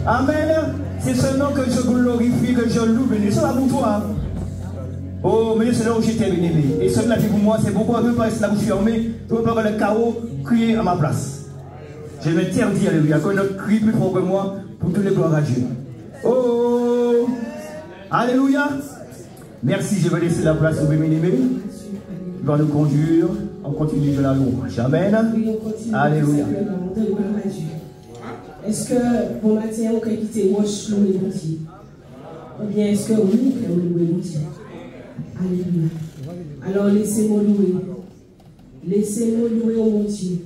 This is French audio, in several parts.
Amen. C'est ce nom que je glorifie, que je loue, béni. C'est pour toi. Oh, mais c'est là où j'étais béni. Et ce qui pour moi, c'est pourquoi je ne peux pas rester là où je suis fermé. Je ne peux pas avoir le chaos crier à ma place. Je m'interdis, alléluia, qu'on ne crie plus fort que moi pour toutes les gloires à Dieu. Oh, alléluia. Merci, je vais laisser la place au bien-aimé. Il va nous conduire. On continue de la louange. Amen. Alléluia. Est-ce que pour matin, on peut quitter Roche louer mon Dieu? Ou bien est-ce que oui, on peut louer mon Dieu? Alléluia. Alors laissez-moi louer. Laissez-moi louer mon Dieu.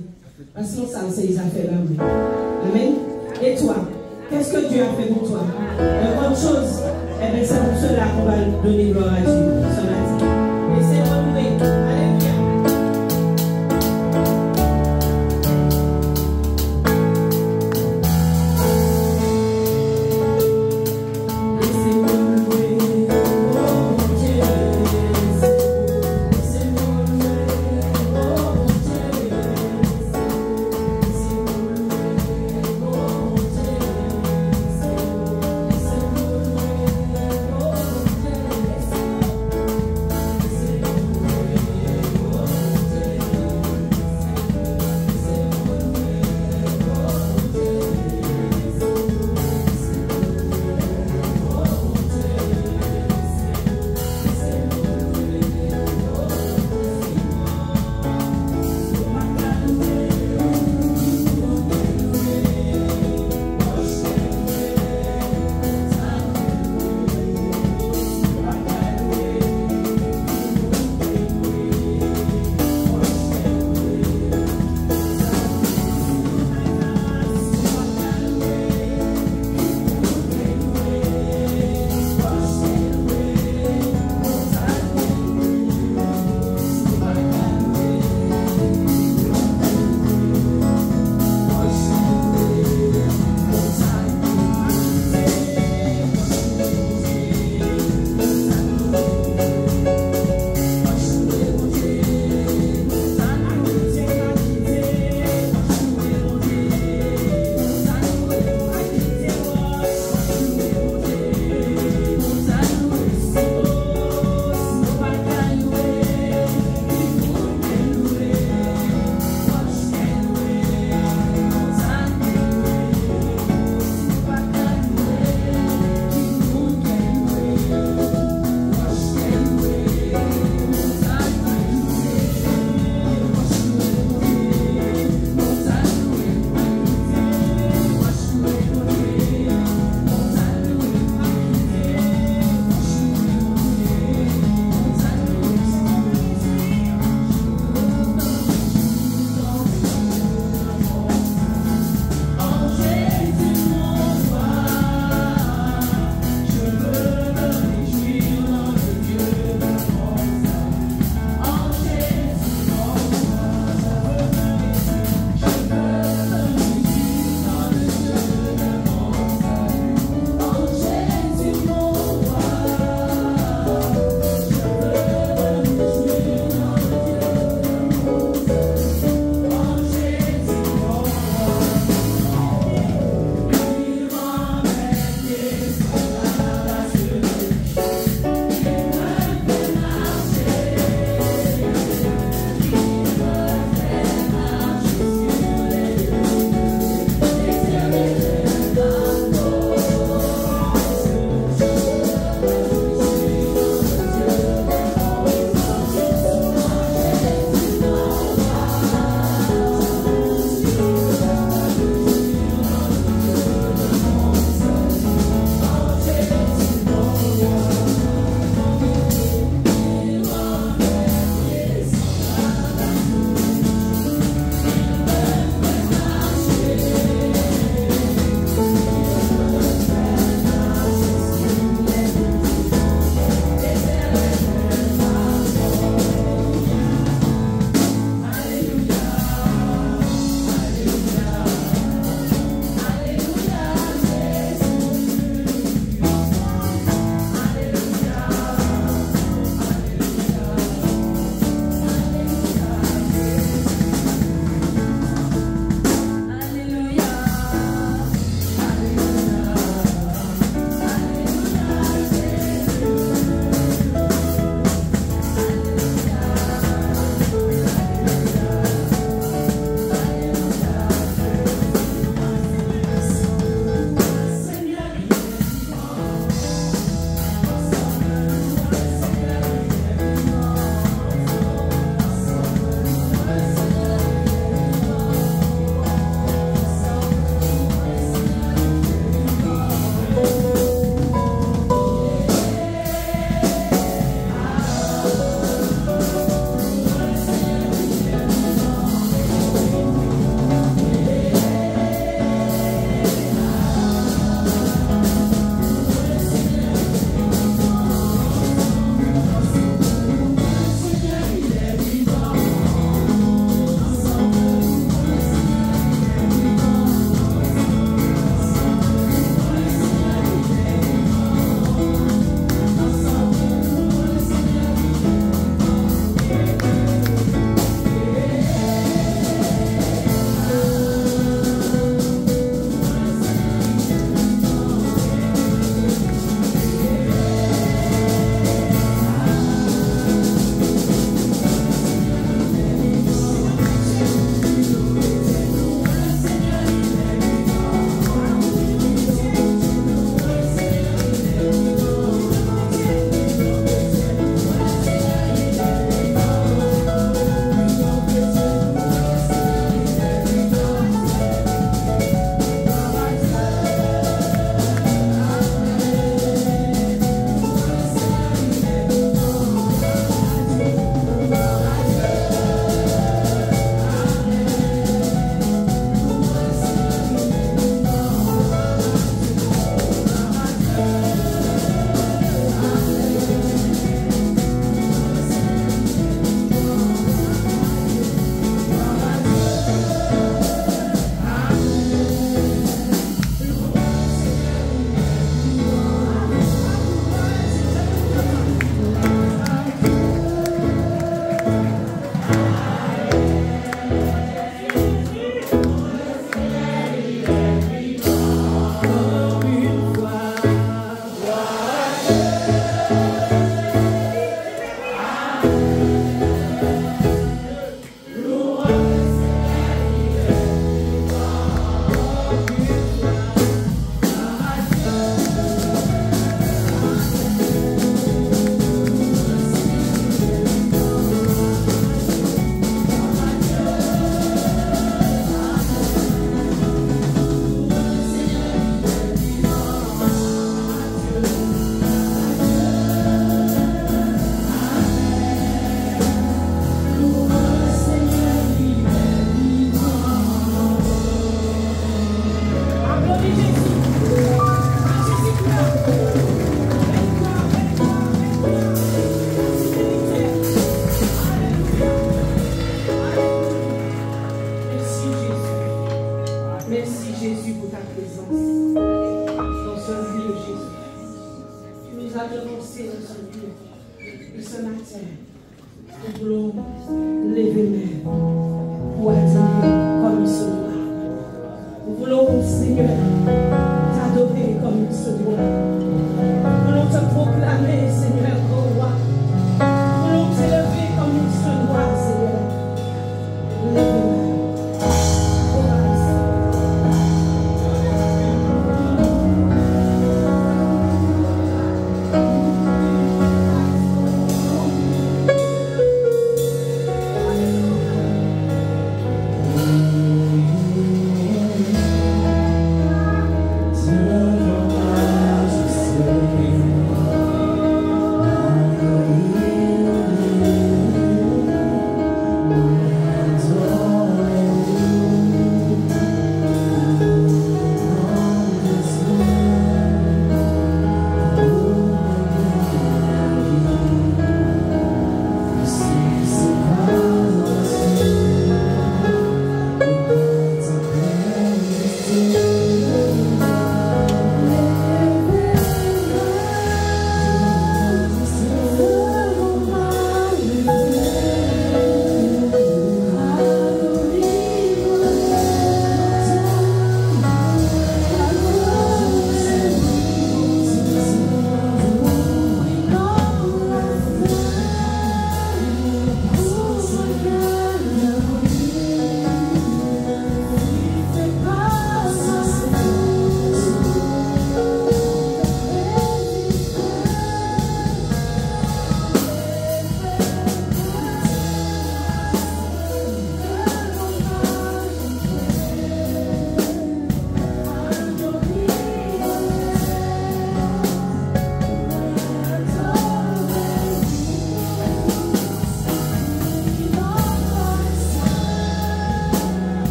Parce que ça, c'est les affaires d'amour. Amen. Et toi, qu'est-ce que Dieu a fait pour toi? Une bonne chose. Eh bien, c'est pour cela qu'on va donner gloire à Dieu ce matin. Laissez-moi louer. Alléluia. Laissez-moi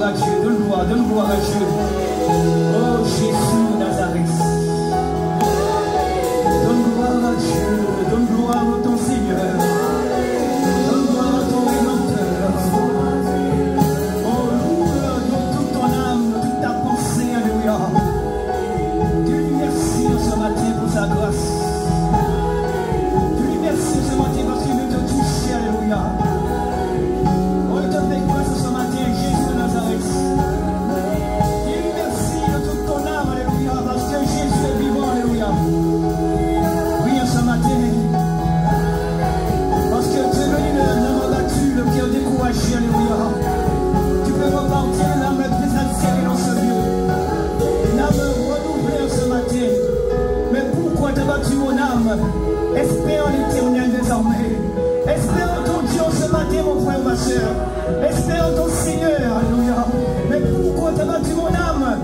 gloire à Dieu, donne gloire à Dieu. Oh Jésus de Nazareth. Donne gloire à Dieu, donne gloire à ton Seigneur. Donne gloire à ton Rédempteur. Oh, loue dans toute ton âme, toute ta pensée, alléluia. Dieu lui merci ce matin pour sa grâce. Dieu lui merci ce matin parce qu'il veut te toucher, alléluia. On te fait grâce ce matin, Jésus de Nazareth. Dieu lui merci de toute ton âme, alléluia, parce que Jésus est vivant, alléluia. Oui, ce matin, parce que tu es venu de l'âme abattue, le cœur découragé, alléluia. Tu peux repartir l'âme désattirée dans ce lieu. L'âme renouvelée ce matin. Mais pourquoi t'as battu mon âme? Espère l'éternel désormais. Espère ton Dieu ce matin, mon frère, ma soeur. Espère ton Seigneur, alléluia. Mais pourquoi t'as battu mon âme?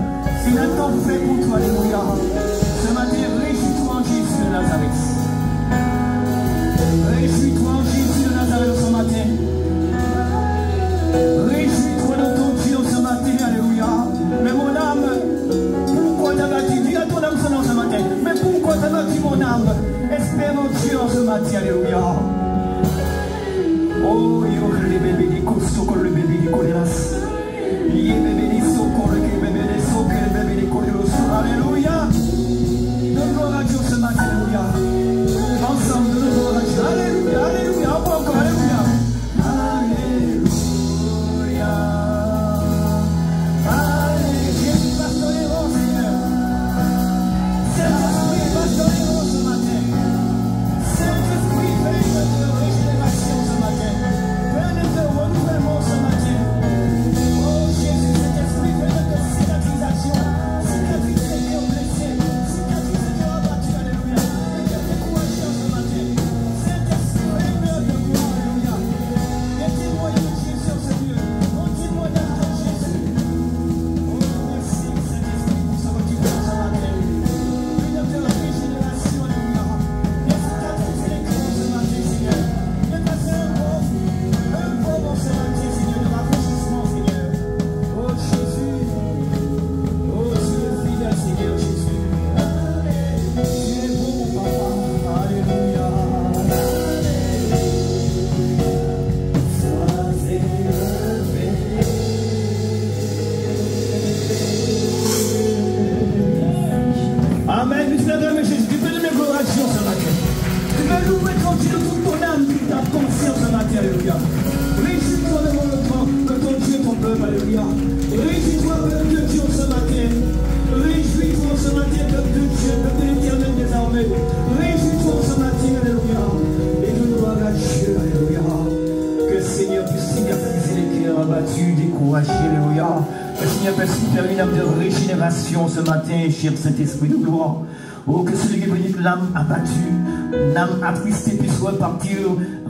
Il a tant fait pour toi, alléluia. Ce matin, réjouis-toi en Jésus de Nazareth. Réjouis-toi en Jésus de Nazareth ce matin. Réjouis-toi dans ton Dieu ce matin, alléluia. Mais mon âme, pourquoi t'as battu? Dis à ton âme ce nom ce matin. Mais pourquoi t'as battu mon âme? Espère mon Dieu en ce matin, alléluia. Oh, yo, le bébé dit costo, le bébé dit coléras. Yé bébé dit soko, le bébé dit soko, le bébé dit coléros. Alléluia. Donne gloire à Dieu ce matin, alléluia. Ensemble, donne gloire à Dieu. Alléluia, alléluia. Encore, alléluia. Alléluia. Alléluia. Jésus, pastorez-vous, Seigneur. Saint-Esprit, pastorez-vous ce matin. Saint-Esprit, fais de régénération ce matin. Fais de renouvellement ce matin. Oh Jésus, Saint-Esprit, fais de cicatrisation. Cicatriser les cœurs blessés. Cicatriser les cœurs abattus, alléluia. Les cœurs découragés ce matin. Saint-Esprit, fais de gloire, alléluia. Et témoigne de Jésus sur ce lieu. On témoignage de Jésus. Oh, merci Saint-Esprit pour ce que tu fais ce matin. Une de la régénération, alléluia. Et cicatriser les cœurs ce matin, Seigneur. Et passer un bon ce matin, Seigneur, de rafraîchissement, Seigneur. Oh Jésus. Oh, tu es fidèle, Seigneur Jésus. Tu es bon, mon papa. Alléluia. Sois élevé. Amen. Mais Jésus, tu peux donner gloire à Dieu ce matin. Tu peux louer ton Dieu de toute ton âme, toute ta conscience ce matin, alléluia. Réjouis-toi devant le temps de ton Dieu, ton peuple, alléluia. Réjouis-toi, peuple de Dieu ce matin. Réjouis-toi ce matin, peuple de Dieu, peuple de l'éternel désormais. Réjouis-toi ce matin, alléluia. Et donne gloire à Dieu, alléluia. Que le Seigneur puisse cicatriser les cœurs abattus, découragés, alléluia. Que le Seigneur puisse faire une âme de régénération ce matin, cher Saint-Esprit de gloire. Oh, que celui qui est venu de l'âme abattue, l'âme attristée puisse repartir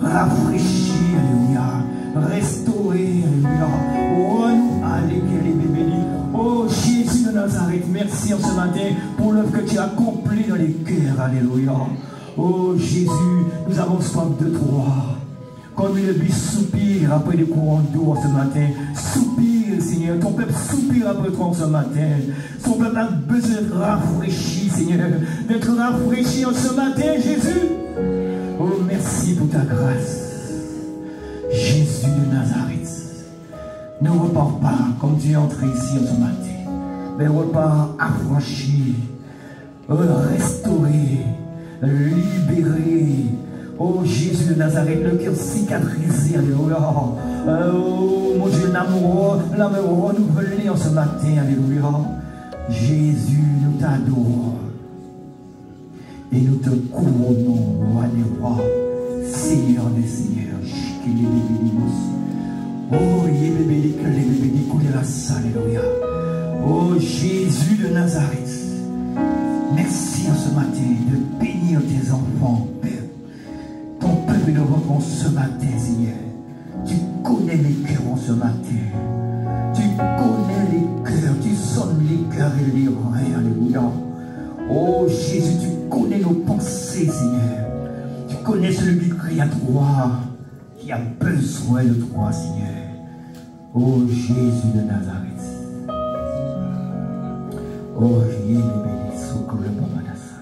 rafraîchi, alléluia, restauré, alléluia. Oh, nous, alléluia. Oh, Jésus de Nazareth, merci en ce matin pour l'œuvre que tu as accomplie dans les cœurs, alléluia. Oh, Jésus, nous avons soif de toi. Comme le but soupire après les courants d'eau ce matin. Soupire, Seigneur. Ton peuple soupire après toi ce matin. Son peuple a besoin d'être rafraîchi, Seigneur. D'être rafraîchi en ce matin, Jésus. Oh, merci pour ta grâce. Jésus de Nazareth. Ne repars pas comme tu es entré ici en ce matin. Mais repars affranchi, restauré, libéré. Oh Jésus de Nazareth, le cœur cicatrisé, alléluia. Oh mon Dieu, l'amour renouvelé en ce matin, alléluia. Jésus, nous t'adorons. Et nous te couronnons, roi des rois, Seigneur des seigneurs. Oh, alléluia. Oh Jésus de Nazareth, merci en ce matin de bénir tes enfants, Père. Ton peuple de repos ce matin, Seigneur. Tu connais les cœurs en ce matin. Tu connais les cœurs, tu sonnes les cœurs et les reins, alléluia. Oh Jésus, tu connais nos pensées, Seigneur. Tu connais celui qui crie à toi, qui a besoin de toi, Seigneur. Oh Jésus de Nazareth. Oh Jésus de Socorro Papadasa.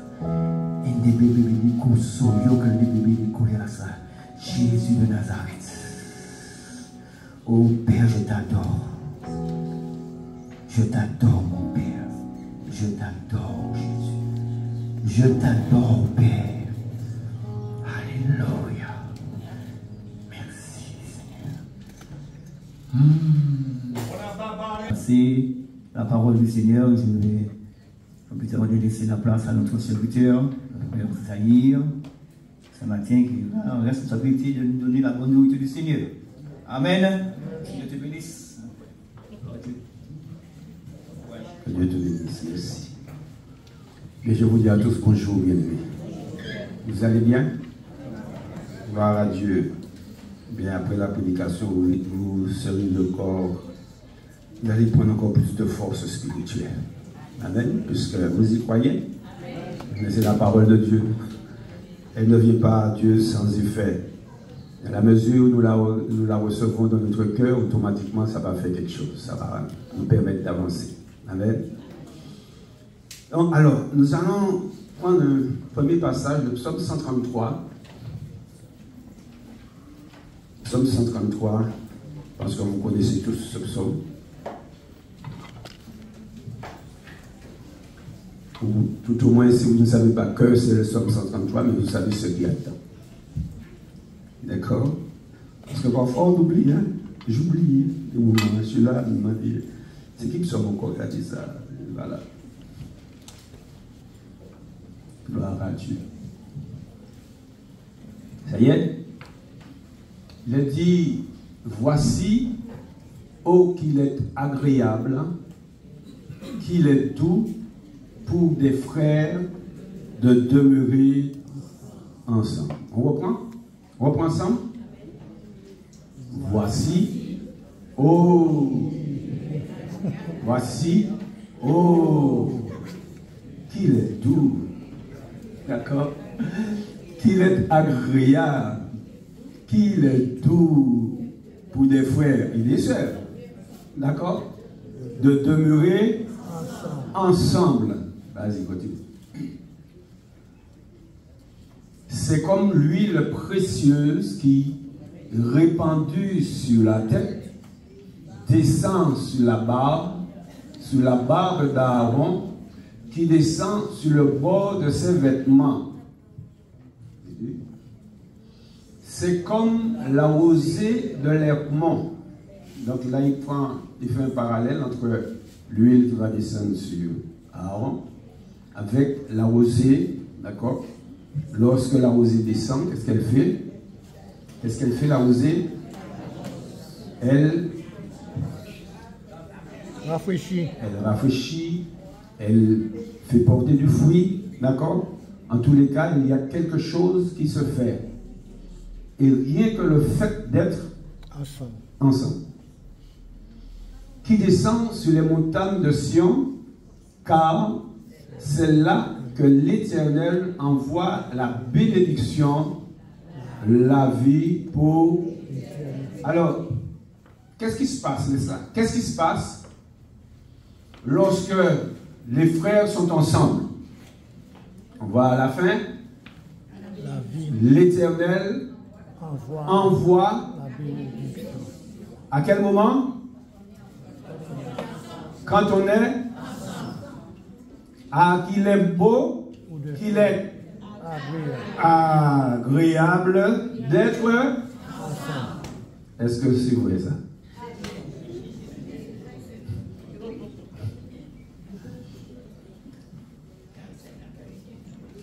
Inde bébé de Kousso, Yokel de bébé de Koulerasa. Jésus de Nazareth. Oh Père, je t'adore. Je t'adore, mon Père. Je t'adore, Jésus. Je t'adore, Père. Alléluia. Merci, Seigneur. C'est la parole du Seigneur. Je vais peut-être laisser la place à notre serviteur, le Père Zahir, ce matin, qui a la responsabilité de nous donner la bonne nourriture du Seigneur. Amen. Dieu te bénisse. Que Dieu te bénisse, merci. Et je vous dis à tous bonjour, bien-aimés. Vous allez bien? Gloire à Dieu. Bien après la prédication, vous serez le corps. Vous allez prendre encore plus de force spirituelle. Amen. Puisque vous y croyez. Mais c'est la parole de Dieu. Elle ne vient pas à Dieu sans effet. À la mesure où nous la recevons dans notre cœur, automatiquement, ça va faire quelque chose. Ça va nous permettre d'avancer. Amen. Donc, alors, nous allons prendre le premier passage, le psaume 133. Psaume 133, parce que vous connaissez tous ce psaume. Ou tout au moins, si vous ne savez pas que c'est le psaume 133, mais vous savez ce qu'il y a dedans. D'accord? Parce que parfois on oublie, hein? J'oublie des moments. Je suis là, il m'a dit, c'est qui psaume encore qui a dit ça? Voilà. Gloire à Dieu. Ça y est? Il dit, voici, ô qu'il est agréable, qu'il est doux pour des frères de demeurer ensemble. On reprend? On reprend ensemble? Voici, oh, voici, oh, qu'il est doux, d'accord? Qu'il est agréable, qu'il est doux pour des frères et des sœurs, d'accord? De demeurer ensemble. Vas-y, continue. C'est comme l'huile précieuse qui, répandue sur la tête, descend sur la barbe d'Aaron, qui descend sur le bord de ses vêtements. C'est comme la rosée de l'Hermon. Donc là, il fait un parallèle entre l'huile qui va descendre sur Aaron avec la rosée, d'accord? Lorsque la rosée descend, qu'est-ce qu'elle fait? Qu'est-ce qu'elle fait, la rosée? Elle rafraîchit. Elle rafraîchit, elle fait porter du fruit, d'accord? En tous les cas, il y a quelque chose qui se fait. Et rien que le fait d'être ensemble. Qui descend sur les montagnes de Sion, car c'est là que l'Éternel envoie la bénédiction, la vie pour... Alors, qu'est-ce qui se passe, n'est-ce pas? Qu'est-ce qui se passe lorsque les frères sont ensemble? On va à la fin. L'Éternel envoie la bénédiction. À quel moment? Quand on est qu'il est beau, qu'il est agréable d'être ensemble. Est-ce que c'est vrai ça?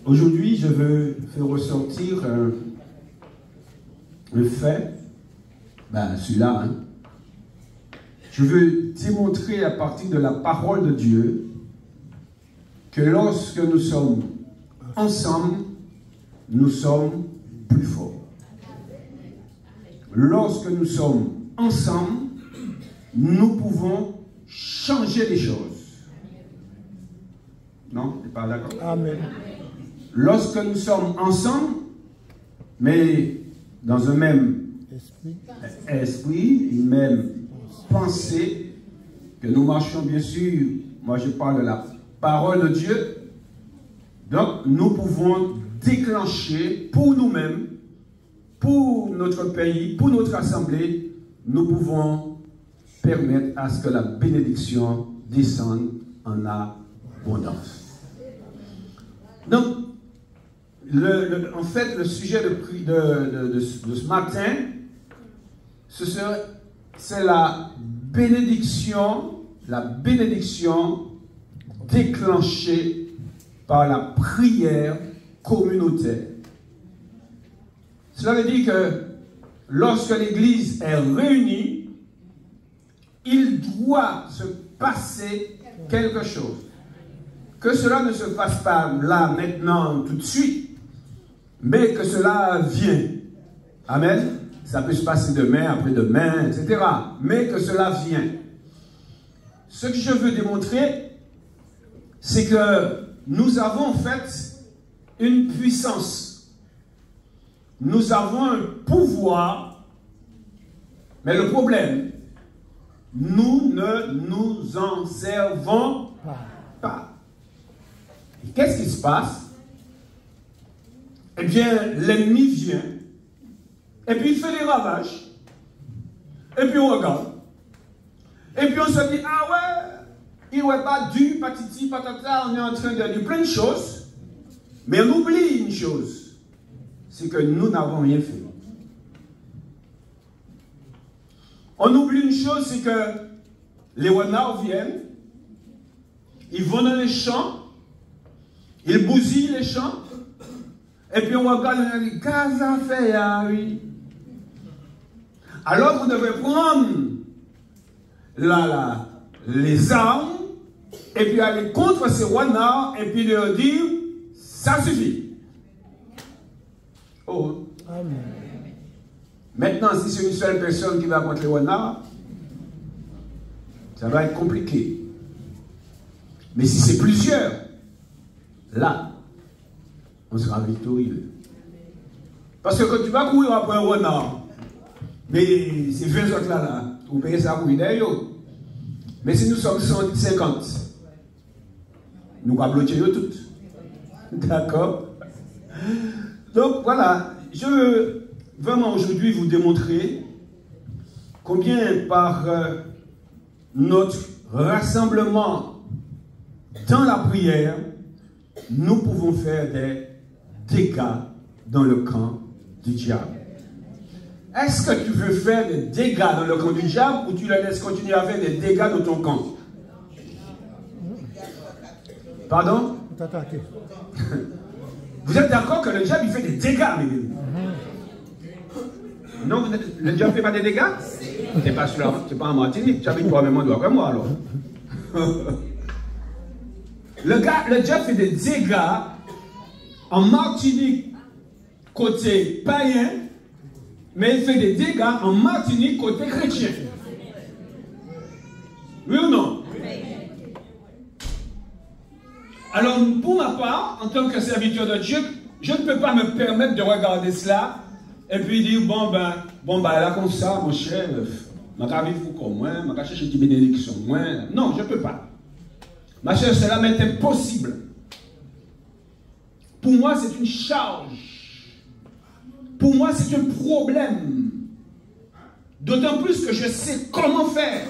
Aujourd'hui, je veux faire ressortir un fait, celui-là, hein. Je veux démontrer à partir de la parole de Dieu que lorsque nous sommes ensemble, nous sommes plus forts. Lorsque nous sommes ensemble, nous pouvons changer les choses. Non? Tu n'es pas d'accord? Amen. Lorsque nous sommes ensemble, mais dans un même esprit, une même penser que nous marchions, bien sûr, moi je parle de la parole de Dieu, donc nous pouvons déclencher pour nous-mêmes, pour notre pays, pour notre assemblée, nous pouvons permettre à ce que la bénédiction descende en abondance. Donc, en fait, le sujet de ce matin, c'est la bénédiction déclenchée par la prière communautaire. Cela veut dire que lorsque l'Église est réunie, il doit se passer quelque chose. Que cela ne se fasse pas là, maintenant, tout de suite, mais que cela vienne. Amen. Ça peut se passer demain, après-demain, etc. Mais que cela vienne. Ce que je veux démontrer, c'est que nous avons en fait une puissance. Nous avons un pouvoir, mais le problème, nous ne nous en servons pas. Et qu'est-ce qui se passe? Eh bien, l'ennemi vient, et puis il fait des ravages, et puis on regarde, et puis on se dit, ah ouais, il n'est pas dû, patiti, patata, on est en train de dire plein de choses, mais on oublie une chose, c'est que nous n'avons rien fait. On oublie une chose, c'est que les Wanao viennent, ils vont dans les champs, ils bousillent les champs, et puis on regarde et on dit, qu'est-ce ça fait, oui. Alors vous devez prendre les armes, et puis aller contre ces Wanao, et puis leur dire, ça suffit. Oh. Amen. Maintenant, si c'est une seule personne qui va contre les Wanao, ça va être compliqué. Mais si c'est plusieurs, là, on sera victorieux. Parce que quand tu vas courir après un Wanao, mais c'est 20 autres là, vous payez ça courir derrière. Mais si nous sommes 150, nous allons bloquer toutes. D'accord? Donc voilà, je veux vraiment aujourd'hui vous démontrer combien par notre rassemblement dans la prière, nous pouvons faire des dégâts dans le camp du diable. Est-ce que tu veux faire des dégâts dans le camp du diable ou tu le laisses continuer à faire des dégâts dans ton camp? Pardon? Vous êtes d'accord que le diable il fait des dégâts, mes amis? Non, le diable ne fait pas des dégâts? Tu n'es pas en Martinique, tu habites toi-même en dehors comme moi alors. Le diable fait des dégâts en Martinique côté païen, mais il fait des dégâts en Martinique côté chrétien. Oui ou non? Alors, pour ma part, en tant que serviteur de Dieu, je ne peux pas me permettre de regarder cela et puis dire, bon ben là comme ça, mon cher, je vais vivre comme moi, je vais chercher une bénédiction. Non, je ne peux pas. Ma chère, cela m'est impossible. Pour moi, c'est une charge. Pour moi, c'est un problème. D'autant plus que je sais comment faire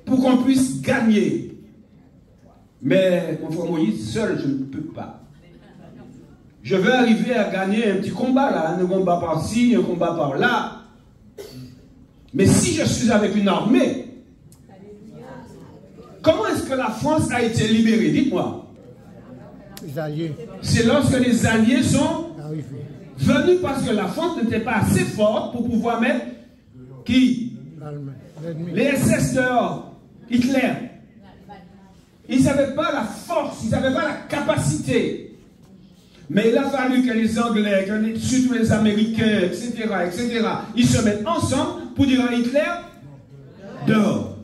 pour qu'on puisse gagner. Mais, mon frère Moïse, seul, je ne peux pas. Je veux arriver à gagner un petit combat là, un combat par-ci, un combat par-là. Mais si je suis avec une armée, comment est-ce que la France a été libérée? Dites-moi. Les alliés. C'est lorsque les alliés sont venus parce que la France n'était pas assez forte pour pouvoir mettre qui? Les SS dehors. Hitler. Ils n'avaient pas la force, ils n'avaient pas la capacité. Mais il a fallu que les Anglais, que surtout les Américains, etc., ils se mettent ensemble pour dire à Hitler, dehors.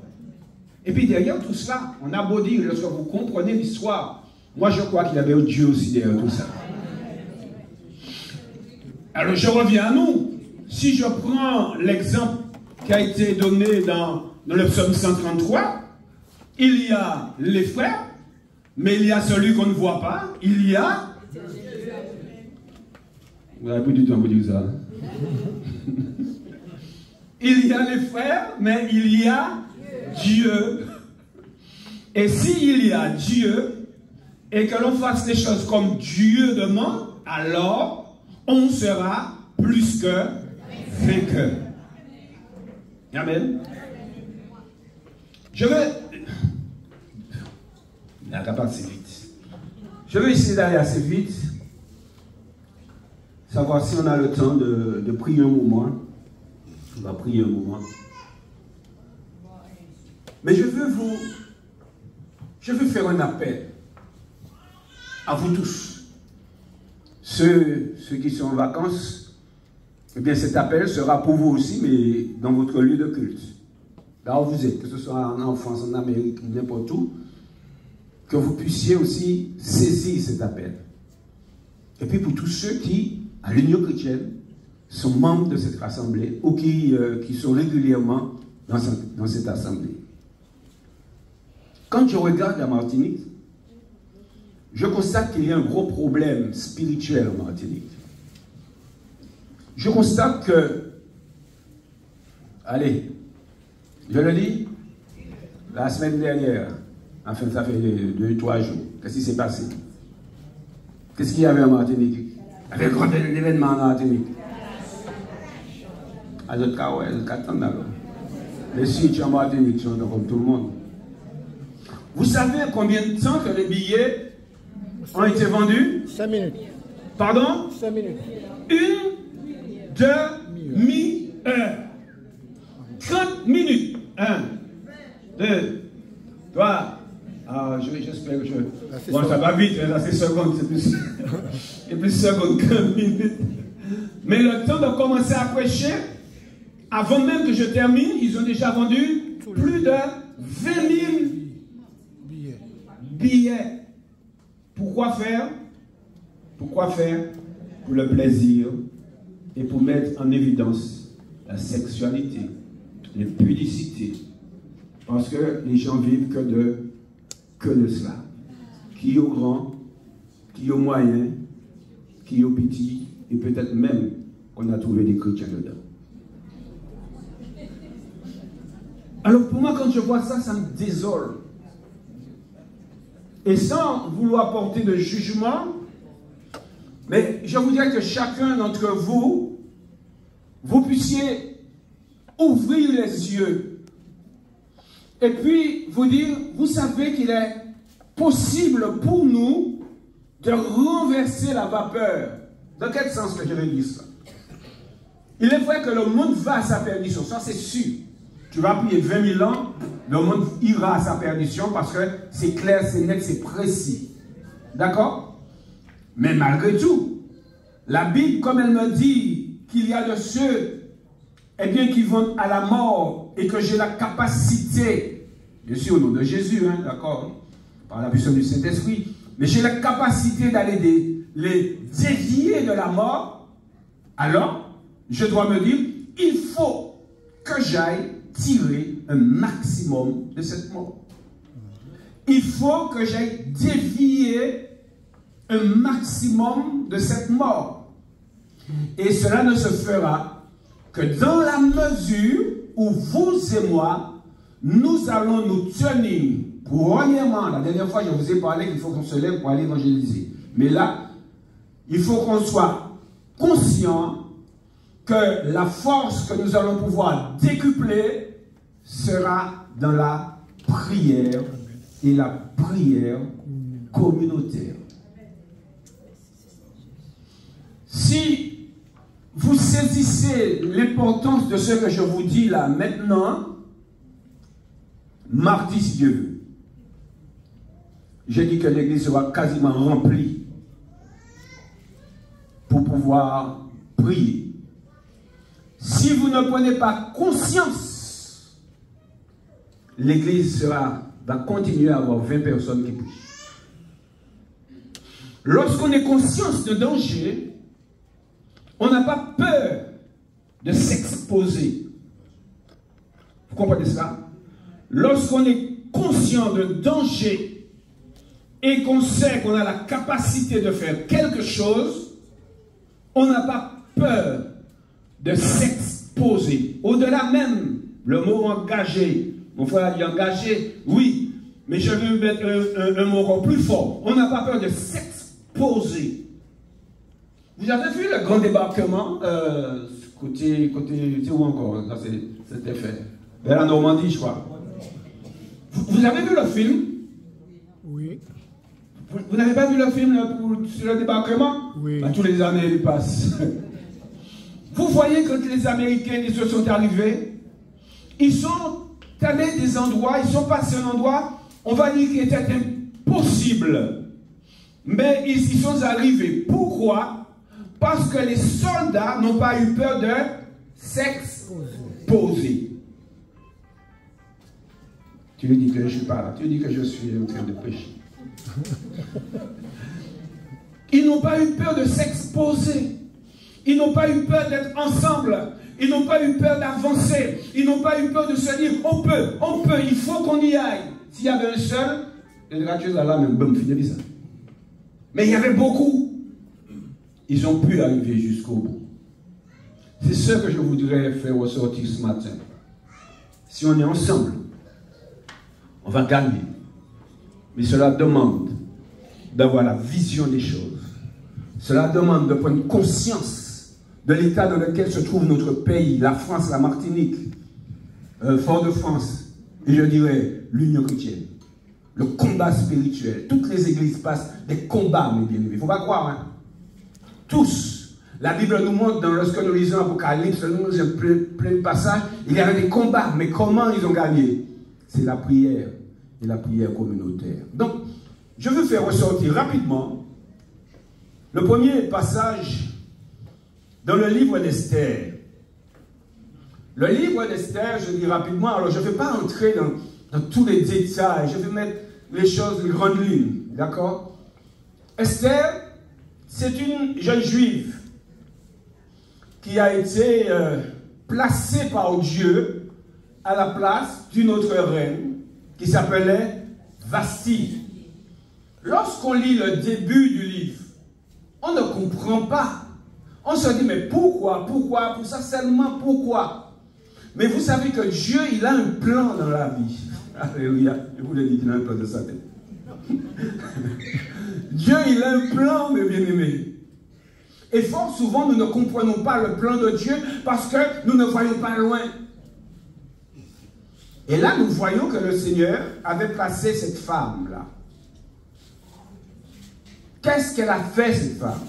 Et puis derrière tout cela, on a beau dire, lorsque vous comprenez l'histoire, moi je crois qu'il y avait un Dieu aussi derrière tout ça. Alors je reviens à nous. Si je prends l'exemple qui a été donné dans le psaume 133. Il y a les frères, mais il y a celui qu'on ne voit pas. Il y a... Vous n'avez plus du temps pour dire ça. Il y a les frères, mais il y a Dieu. Et s'il y a Dieu, et que l'on fasse les choses comme Dieu demande, alors on sera plus que vainqueur. Amen. Je vais... Il n'a qu'à pas assez vite. Je vais essayer d'aller assez vite. Savoir si on a le temps de prier un moment. On va prier un moment. Mais je veux faire un appel à vous tous. Ceux qui sont en vacances, eh bien cet appel sera pour vous aussi, mais dans votre lieu de culte. Là où vous êtes, que ce soit en France, en Amérique, n'importe où, que vous puissiez aussi saisir cet appel. Et puis pour tous ceux qui, à l'Union chrétienne, sont membres de cette assemblée ou qui sont régulièrement dans cette assemblée. Quand je regarde la Martinique, je constate qu'il y a un gros problème spirituel en Martinique. Je constate que, allez, je le dis, la semaine dernière, enfin ça fait 2-3 jours, qu'est-ce qui s'est passé? Qu'est-ce qu'il y avait en Martinique? Il y avait un grand événement en Martinique. À d'autres cas, ouais, les sites en Martinique sont comme tout le monde. Vous savez combien de temps que les billets ont été vendus? 5 minutes. Pardon? 5 minutes. 1 demi-heure. 30 minutes. 1, 2, 3. Ah, j'espère que je... Bon, ça va vite, là, c'est secondes, c'est plus secondes que minutes. Mais le temps de commencer à prêcher, avant même que je termine, ils ont déjà vendu plus de 20 000 billets. Pourquoi faire? Pourquoi faire? Pour le plaisir et pour mettre en évidence la sexualité, l'impudicité. Parce que les gens vivent que de cela. Qui au grand, qui au moyen, qui au petit, et peut-être même qu'on a trouvé des chrétiens dedans. Alors pour moi, quand je vois ça, ça me désole. Et sans vouloir porter de jugement, mais je voudrais que chacun d'entre vous, vous puissiez ouvrir les yeux et puis vous dire, vous savez qu'il est possible pour nous de renverser la vapeur. Dans quel sens que je vais dire ça? Il est vrai que le monde va à sa perdition, ça c'est sûr. Tu vas prier 20 000 ans, le monde ira à sa perdition parce que c'est clair, c'est net, c'est précis. D'accord? Mais malgré tout, la Bible, comme elle me dit qu'il y a de ceux qui vont à la mort et que j'ai la capacité, bien sûr au nom de Jésus, hein, d'accord, par la puissance du Saint-Esprit, mais j'ai la capacité d'aller les dévier de la mort, alors je dois me dire, il faut que j'aille tirer un maximum de cette mort. Il faut que j'aille dévier un maximum de cette mort. Et cela ne se fera que dans la mesure où vous et moi, nous allons nous tenir. Premièrement, la dernière fois, je vous ai parlé qu'il faut qu'on se lève pour aller évangéliser. Mais là, il faut qu'on soit conscient que la force que nous allons pouvoir décupler sera dans la prière et la prière communautaire. Si vous saisissez l'importance de ce que je vous dis là maintenant, mardi si Dieu veut, j'ai dit que l'église sera quasiment remplie pour pouvoir prier. Si vous ne prenez pas conscience, l'église va continuer à avoir 20 personnes qui prient. Lorsqu'on est conscient de danger, on n'a pas peur de s'exposer. comprenez cela? Lorsqu'on est conscient de danger et qu'on sait qu'on a la capacité de faire quelque chose, on n'a pas peur de s'exposer. Au-delà même, le mot engagé, mon frère a dit engagé, oui, mais je veux mettre un mot encore plus fort. On n'a pas peur de s'exposer. Vous avez vu le grand débarquement, côté, c'est où encore? Là, c'était fait. Vers la Normandie, je crois. Vous avez vu le film? Oui. Vous n'avez pas vu le film sur le débarquement? Oui. Tous les années, ils passent. Vous voyez, quand les Américains ils se sont arrivés, ils sont allés des endroits, ils sont passés à un endroit, on va dire qu'il était impossible. Mais ils y sont arrivés. Pourquoi? Parce que les soldats n'ont pas eu peur de s'exposer. Tu lui dis que je ne suis pas là. Tu lui dis que je suis en train de prêcher. Ils n'ont pas eu peur de s'exposer. Ils n'ont pas eu peur d'être ensemble. Ils n'ont pas eu peur d'avancer. Ils n'ont pas eu peur de se dire on peut, il faut qu'on y aille. S'il y avait un seul, les gratuits là, même bon, fini ça. Mais il y avait beaucoup. Ils ont pu arriver jusqu'au bout. C'est ce que je voudrais faire ressortir ce matin. Si on est ensemble, on va gagner. Mais cela demande d'avoir la vision des choses. Cela demande de prendre conscience de l'état dans lequel se trouve notre pays, la France, la Martinique, Fort-de-France, et je dirais l'Union chrétienne. Le combat spirituel. Toutes les églises passent des combats, mes bien-aimés. Il ne faut pas croire, hein. Tous. La Bible nous montre, lorsque nous lisons l'Apocalypse, nous lisons plein de passages, il y avait des combats, mais comment ils ont gagné? C'est la prière, et la prière communautaire. Donc, je veux faire ressortir rapidement le premier passage dans le livre d'Esther. Le livre d'Esther, je dis rapidement, alors je ne vais pas entrer dans tous les détails, je vais mettre les choses, les grandes lignes, d'accord? Esther, c'est une jeune juive qui a été placée par Dieu à la place d'une autre reine qui s'appelait Vasti. Lorsqu'on lit le début du livre, on ne comprend pas. On se dit, mais pourquoi? Pourquoi? Pour ça seulement, pourquoi? Mais vous savez que Dieu, il a un plan dans la vie. Alléluia. Je vous l'ai dit qu'il a un plan de sa tête. Dieu, il a un plan, mes bien-aimés. Et fort souvent, nous ne comprenons pas le plan de Dieu parce que nous ne voyons pas loin. Et là, nous voyons que le Seigneur avait placé cette femme-là. Qu'est-ce qu'elle a fait, cette femme?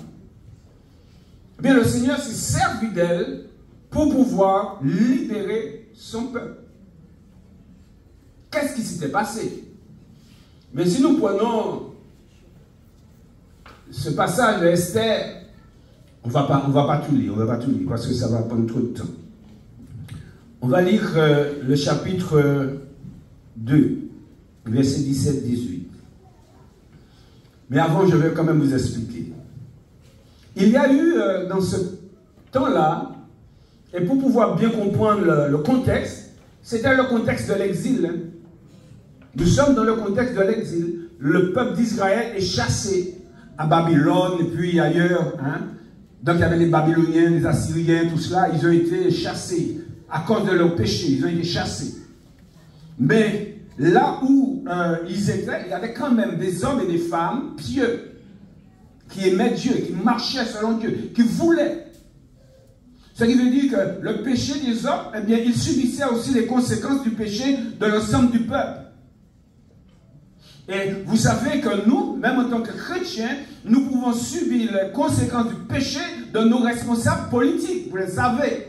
Eh bien, le Seigneur s'est servi d'elle pour pouvoir libérer son peuple. Qu'est-ce qui s'était passé? Mais si nous prenons ce passage de Esther, on va pas tout lire, parce que ça va prendre trop de temps. On va lire le chapitre 2, versets 17-18. Mais avant, je vais quand même vous expliquer. Il y a eu, dans ce temps-là, et pour pouvoir bien comprendre le contexte, c'était le contexte de l'exil. Hein. Nous sommes dans le contexte de l'exil. Le peuple d'Israël est chassé à Babylone et puis ailleurs. Hein. Donc il y avait les Babyloniens, les Assyriens, tout cela. Ils ont été chassés à cause de leur péché. Ils ont été chassés. Mais là où ils étaient, il y avait quand même des hommes et des femmes pieux qui aimaient Dieu, qui marchaient selon Dieu, qui voulaient. Ce qui veut dire que le péché des hommes, eh bien, ils subissaient aussi les conséquences du péché de l'ensemble du peuple. Et vous savez que nous, même en tant que chrétiens, nous pouvons subir les conséquences du péché de nos responsables politiques. Vous le savez.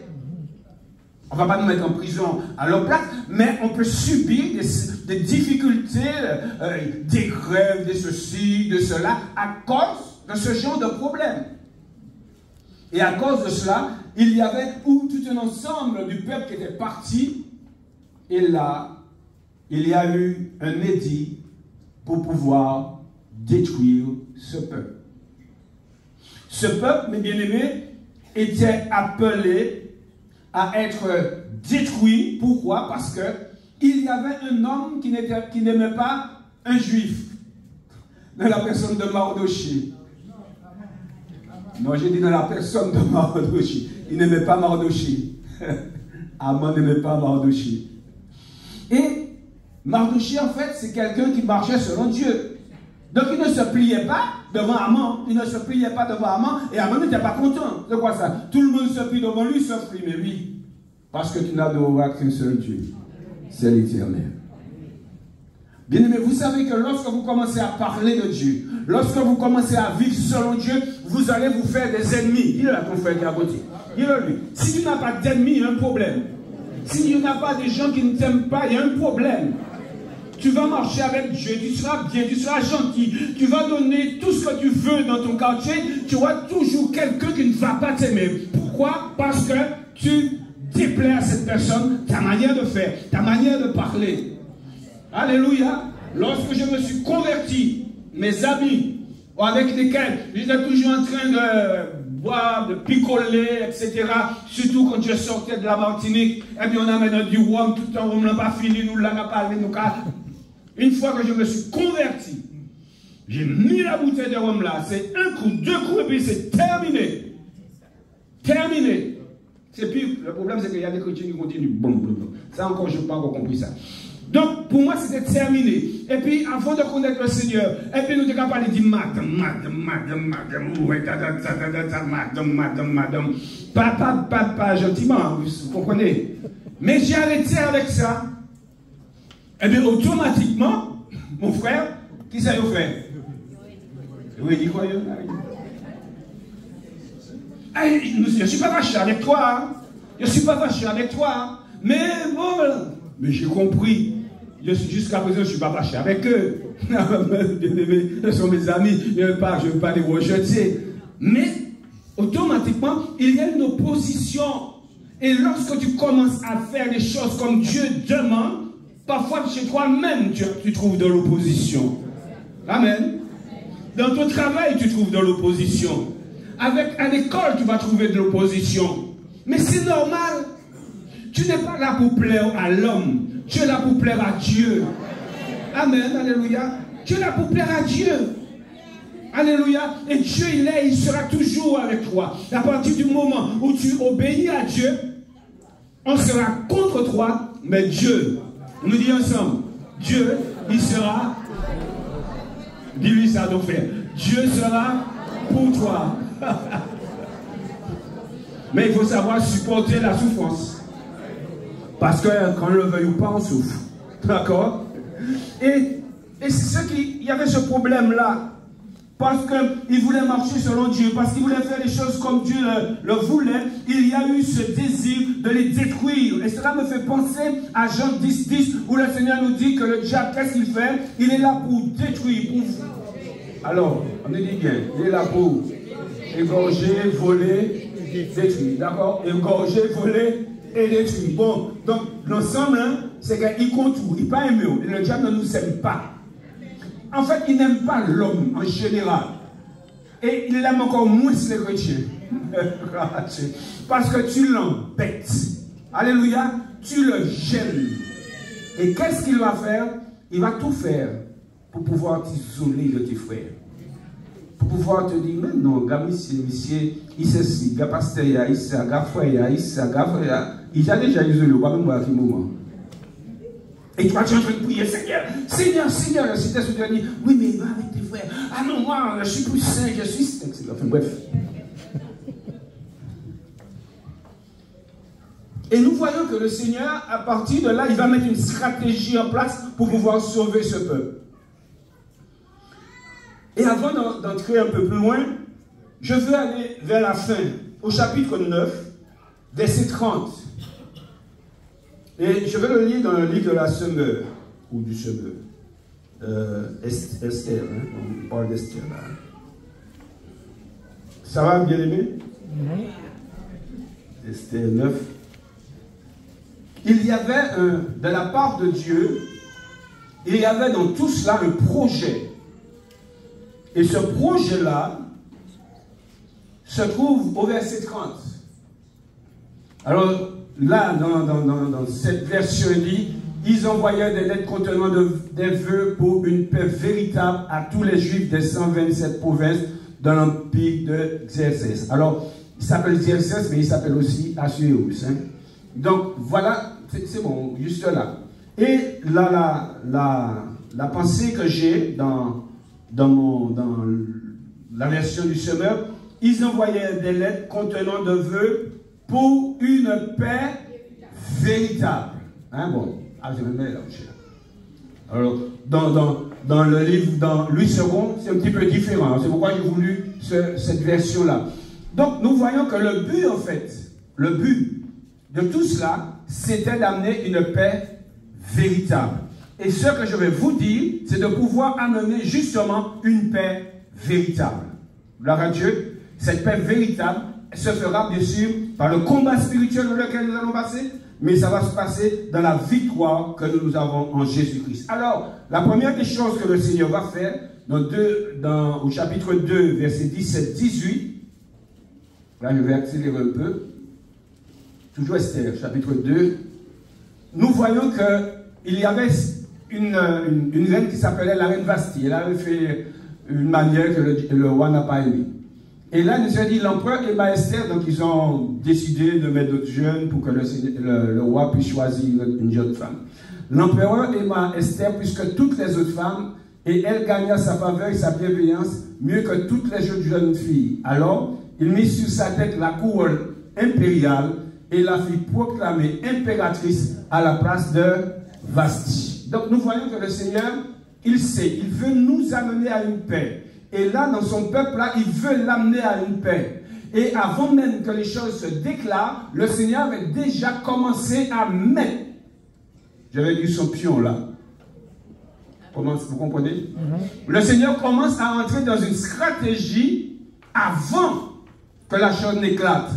On ne va pas nous mettre en prison à leur place, mais on peut subir des difficultés, des grèves, de ceci, de cela, à cause de ce genre de problème. Et à cause de cela, il y avait tout un ensemble du peuple qui était parti. Et là, il y a eu un édit pour pouvoir détruire ce peuple. Ce peuple, mes bien-aimés, était appelé à être détruit. Pourquoi? Parce que il y avait un homme qui n'aimait pas un juif, dans la personne de Mardochée. Non, j'ai dit dans la personne de Mardochée. Il n'aimait pas Mardochée. Aman n'aimait pas Mardochée. Et Mardochée, en fait, c'est quelqu'un qui marchait selon Dieu. Donc il ne se pliait pas devant Aman. Il ne se pliait pas devant Aman. Et Aman n'était pas content. C'est quoi ça? Tout le monde se plie devant lui, sauf lui. Mais oui, parce que tu n'adoreras qu'un seul Dieu. C'est l'Éternel. Bien aimé, vous savez que lorsque vous commencez à parler de Dieu, lorsque vous commencez à vivre selon Dieu, vous allez vous faire des ennemis. Dis-le à ton frère qui est à côté. Dis-le lui. Si tu n'as pas d'ennemis, il y a un problème. Si tu n'as pas des gens qui ne t'aiment pas, il y a un problème. Tu vas marcher avec Dieu, tu seras bien, tu seras gentil, tu vas donner tout ce que tu veux dans ton quartier, tu auras toujours quelqu'un qui ne va pas t'aimer. Pourquoi? Parce que tu déplais à cette personne, ta manière de faire, ta manière de parler. Alléluia. Lorsque je me suis converti, mes amis avec lesquels j'étais toujours en train de boire, de picoler, etc. Surtout quand je sortais de la Martinique, et puis on amène du rhum, tout le temps, on n'a pas fini, nous l'avons pas parlé, nous cas. Une fois que je me suis converti, j'ai mis la bouteille de rhum là, c'est un coup, deux coups, et puis c'est terminé. Terminé. C'est pire. Le problème, c'est qu'il y a des chrétiens qui continuent. Bon, bon, bon. Ça encore, je n'ai pas encore compris ça. Donc, pour moi, c'était terminé. Et puis, avant de connaître le Seigneur, et puis nous sommes capables de dire madame. Pas gentiment, vous comprenez. Mais j'ai arrêté avec ça. Et bien, automatiquement, mon frère, qui ça vous fait? Oui, il dit quoi? Je ne suis pas fâché avec toi. Hein. Je ne suis pas fâché avec toi. Mais bon, mais j'ai compris. Jusqu'à présent, je ne suis pas fâché avec eux. Ce sont mes amis. Je ne veux pas les rejeter. Mais, automatiquement, il y a une opposition. Et lorsque tu commences à faire les choses comme Dieu demande, parfois chez toi-même, tu trouves de l'opposition. Amen. Dans ton travail, tu trouves de l'opposition. À l'école, tu vas trouver de l'opposition. Mais c'est normal. Tu n'es pas là pour plaire à l'homme. Tu es là pour plaire à Dieu. Amen. Alléluia. Tu es là pour plaire à Dieu. Alléluia. Et Dieu, il sera toujours avec toi. À partir du moment où tu obéis à Dieu, on sera contre toi, mais Dieu, on nous dit ensemble, Dieu, il sera, dis-lui ça, ton frère, Dieu sera pour toi. Mais il faut savoir supporter la souffrance. Parce que quand on le veuille ou pas, on souffre. D'accord? Et c'est ce il y avait ce problème-là. Parce qu'il voulait marcher selon Dieu. Parce qu'il voulait faire les choses comme Dieu le voulait. Il y a eu ce désir de les détruire. Et cela me fait penser à Jean 10, où le Seigneur nous dit que le diable, qu'est-ce qu'il fait? Il est là pour détruire. Alors, on nous dit bien, il est là pour égorger, voler, détruire. D'accord? Égorger, voler et détruire. Bon, donc l'ensemble, hein, c'est qu'il contourne, il n'est pas aimé. Le diable ne nous aime pas. En fait, il n'aime pas l'homme en général. Et il aime encore moins les chrétiens. Parce que tu l'embêtes. Alléluia. Tu le gênes. Et qu'est-ce qu'il va faire? Il va tout faire pour pouvoir t'isoler de tes frères. Pour pouvoir te dire, mais non, gars, monsieur, il sait si, gars, pasteur, il sait, gars, frère, il sait, gars, frère, il a déjà isolé, pas même à quel moment. Et toi, tu es en train de prier, Seigneur, Seigneur, Seigneur, si tu es soutenu, oui, mais va avec tes frères. Ah non, moi, je suis plus saint, je suis saint. Enfin, bref. Et nous voyons que le Seigneur, à partir de là, il va mettre une stratégie en place pour pouvoir sauver ce peuple. Et avant d'entrer un peu plus loin, je veux aller vers la fin, au chapitre 9, verset 30. Et je vais le lire dans le livre de la semeur, ou du semeur. Esther, hein? On parle d'Esther là. Ça va, bien aimé? Esther 9. Il y avait, de la part de Dieu, il y avait dans tout cela un projet. Et ce projet-là se trouve au verset 30. Alors, là, dans cette version, il dit, ils envoyaient des lettres contenant des vœux pour une paix véritable à tous les Juifs des 127 provinces de l'empire de Xerxès. Alors, il s'appelle Xerxès, mais il s'appelle aussi Assuérus. Hein. Donc, voilà, c'est bon, juste là. Et là, la pensée que j'ai dans la version du semeur, ils envoyaient des lettres contenant des vœux pour une paix véritable. Hein, bon, je me mets là. Alors, dans le livre, dans Louis II, c'est un petit peu différent. C'est pourquoi j'ai voulu cette version-là. Donc, nous voyons que le but, en fait, le but de tout cela, c'était d'amener une paix véritable. Et ce que je vais vous dire, c'est de pouvoir amener justement une paix véritable. Gloire à Dieu. Cette paix véritable se fera bien sûr par le combat spirituel dans lequel nous allons passer, mais ça va se passer dans la victoire que nous avons en Jésus-Christ. Alors, la première des choses que le Seigneur va faire, au chapitre 2, versets 17-18, là je vais accélérer un peu, toujours Esther, chapitre 2, nous voyons qu'il y avait une reine qui s'appelait la reine Vasti. Elle avait fait une manière que le roi n'a pas aimé. Et là, nous a dit l'empereur aima Esther, donc ils ont décidé de mettre d'autres jeunes pour que le roi puisse choisir une jeune femme. L'empereur aima Esther plus que toutes les autres femmes, et elle gagna sa faveur et sa bienveillance mieux que toutes les jeunes filles. Alors, il mit sur sa tête la couronne impériale et la fit proclamer impératrice à la place de Vasti. Donc, nous voyons que le Seigneur, il sait, il veut nous amener à une paix. Et là, dans son peuple-là, il veut l'amener à une paix. Et avant même que les choses se déclarent, le Seigneur avait déjà commencé à mettre, j'avais dit son pion là. Vous comprenez? Le Seigneur commence à entrer dans une stratégie avant que la chose n'éclate.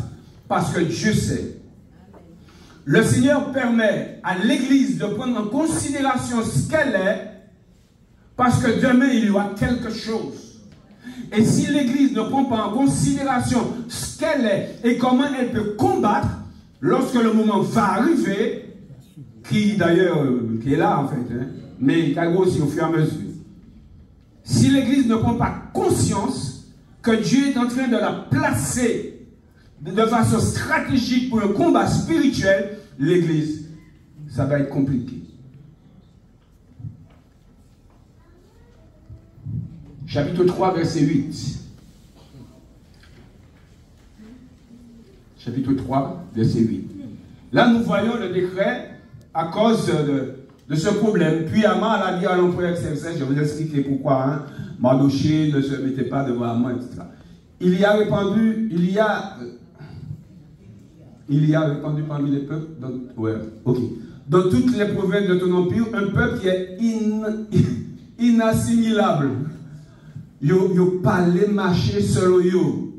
Parce que Dieu sait. Le Seigneur permet à l'Église de prendre en considération ce qu'elle est, parce que demain, il y aura quelque chose. Et si l'Église ne prend pas en considération ce qu'elle est et comment elle peut combattre, lorsque le moment va arriver, qui d'ailleurs, qui est là en fait, hein, mais qui a grossi au fur et à mesure. Si l'Église ne prend pas conscience que Dieu est en train de la placer de façon stratégique pour un combat spirituel, l'Église, ça va être compliqué. Chapitre 3, verset 8. Chapitre 3, verset 8. Là, nous voyons le décret à cause de ce problème. Puis Haman a dit à l'empereur Xerxès, je vais vous expliquer pourquoi, hein, Mardochée ne se mettait pas devant Haman, etc. Il y a répandu parmi les peuples, dans toutes les provinces de ton empire, un peuple qui est inassimilable. Yo parlez marcher selon yo.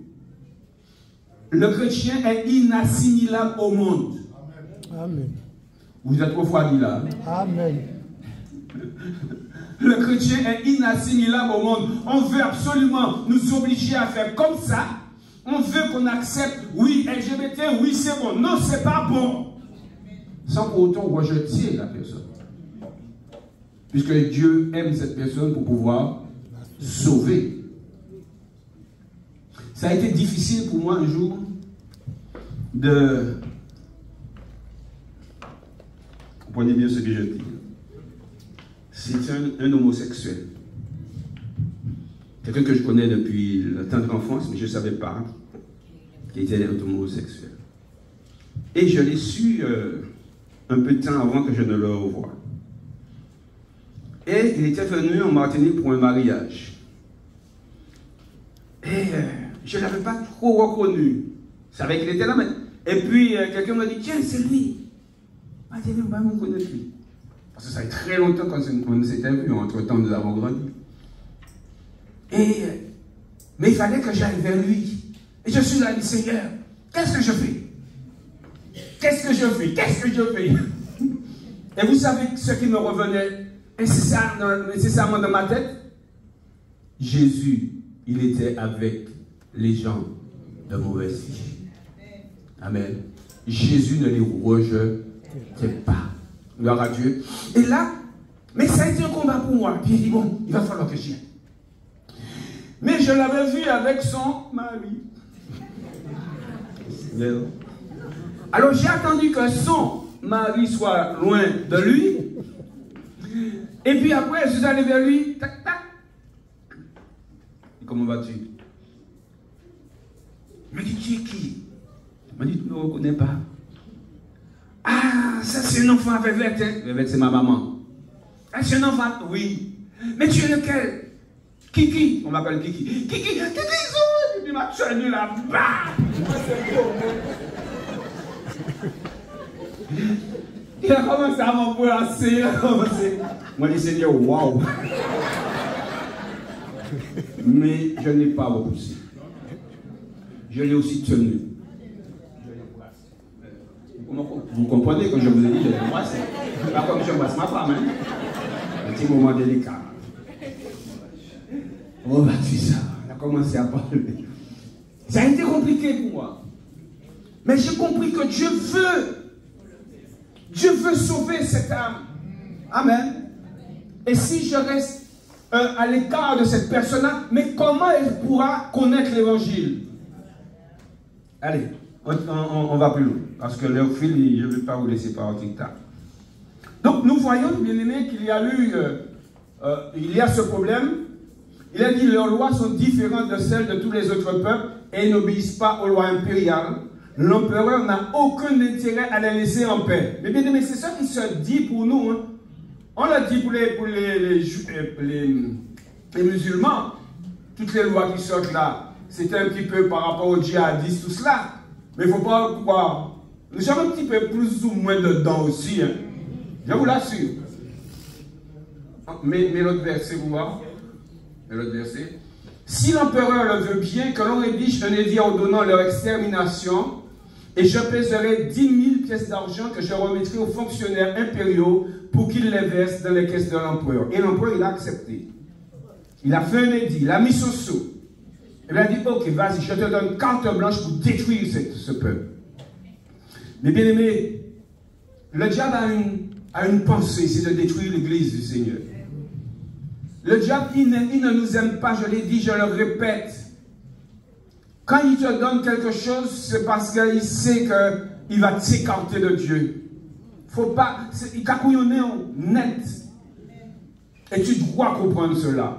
Le chrétien est inassimilable au monde. Amen. Vous êtes refroidi là. Amen. Le chrétien est inassimilable au monde. On veut absolument nous obliger à faire comme ça. On veut qu'on accepte, oui, LGBT, oui, c'est bon. Non, c'est pas bon. Sans pour autant rejeter la personne. Puisque Dieu aime cette personne pour pouvoir sauver. Ça a été difficile pour moi un jour de... Comprenez bien ce que je dis. C'est un homosexuel. Quelqu'un que je connais depuis le temps de l'enfance, mais je ne savais pas qu'il était un homosexuel. Et je l'ai su un peu de temps avant que je ne le revoie. Et il était venu en Martinique pour un mariage. Et je ne l'avais pas trop reconnu. Je savais qu'il était là, mais... Et puis quelqu'un m'a dit, tiens, c'est lui. Ah, tiens, on va me connaître lui. Parce que ça fait très longtemps qu'on s'était vus, entre-temps nous avons grandi. Mais il fallait que j'aille vers lui. Et je suis là, dit, Seigneur, qu'est-ce que je fais? Qu'est-ce que je fais? Qu'est-ce que je fais? Et vous savez ce qui me revenait nécessairement dans ma tête? Jésus, il était avec les gens de mauvaise vie. Amen. Jésus ne les rejetait pas. Gloire à Dieu. Et là, mais ça a été un combat pour moi. Puis il dit, bon, il va falloir que j'y aille. Mais je l'avais vu avec son mari. Alors j'ai attendu que son mari soit loin de lui. Et puis après, je suis allé vers lui. Tac, tac. Et comment vas-tu? Il me dit, qui? Il m'a dit, tu ne me reconnais pas. Ah, ça c'est un enfant avec Vivette. Hein? Vivette, c'est ma maman. Ah, c'est un enfant, oui. Mais tu es lequel? Kiki. On m'appelle Kiki. Kiki, il m'a tenu là-bas. Il a commencé à m'embrasser. Il a commencé. Moi, je dis, Seigneur, waouh. Mais je n'ai pas repoussé. Je l'ai aussi tenu. Vous comprenez que je vous ai dit, je l'ai embrassé. Pas comme j'embrasse ma femme, hein. Un petit moment délicat. Oh, bah, tu sais ça. On a commencé à parler. Ça a été compliqué pour moi. Mais j'ai compris que Dieu veut sauver cette âme. Amen. Et si je reste à l'écart de cette personne-là, mais comment elle pourra connaître l'évangile? Allez, on va plus loin. Parce que le fil, je ne vais pas vous laisser partir tard. Donc nous voyons, bien aimés, qu'il y a il y a ce problème. Il a dit, leurs lois sont différentes de celles de tous les autres peuples et ils n'obéissent pas aux lois impériales. L'empereur n'a aucun intérêt à les laisser en paix. Mais bien aimé, c'est ça qui se dit pour nous. Hein. On l'a dit pour les musulmans. Toutes les lois qui sortent là, c'était un petit peu par rapport aux djihadistes, tout cela. Mais il ne faut pas croire. Nous sommes un petit peu plus ou moins dedans aussi. Hein. Je vous l'assure. Mais l'autre verset, vous voyez. L'autre verset. Si l'empereur le veut bien, que l'on rédige un édit ordonnant leur extermination, et je pèserai 10 000 pièces d'argent que je remettrai aux fonctionnaires impériaux pour qu'ils les versent dans les caisses de l'empereur. Et l'empereur, il a accepté. Il a fait un édit, il a mis son sceau. Il a dit, ok, vas-y, je te donne carte blanche pour détruire ce peuple. Mais bien aimé, le diable a une pensée, c'est de détruire l'église du Seigneur. Le diable, il ne nous aime pas, je l'ai dit, je le répète. Quand il te donne quelque chose, c'est parce qu'il sait qu'il va t'écarter de Dieu. Faut pas, il t'a couillonné net. Et tu dois comprendre cela.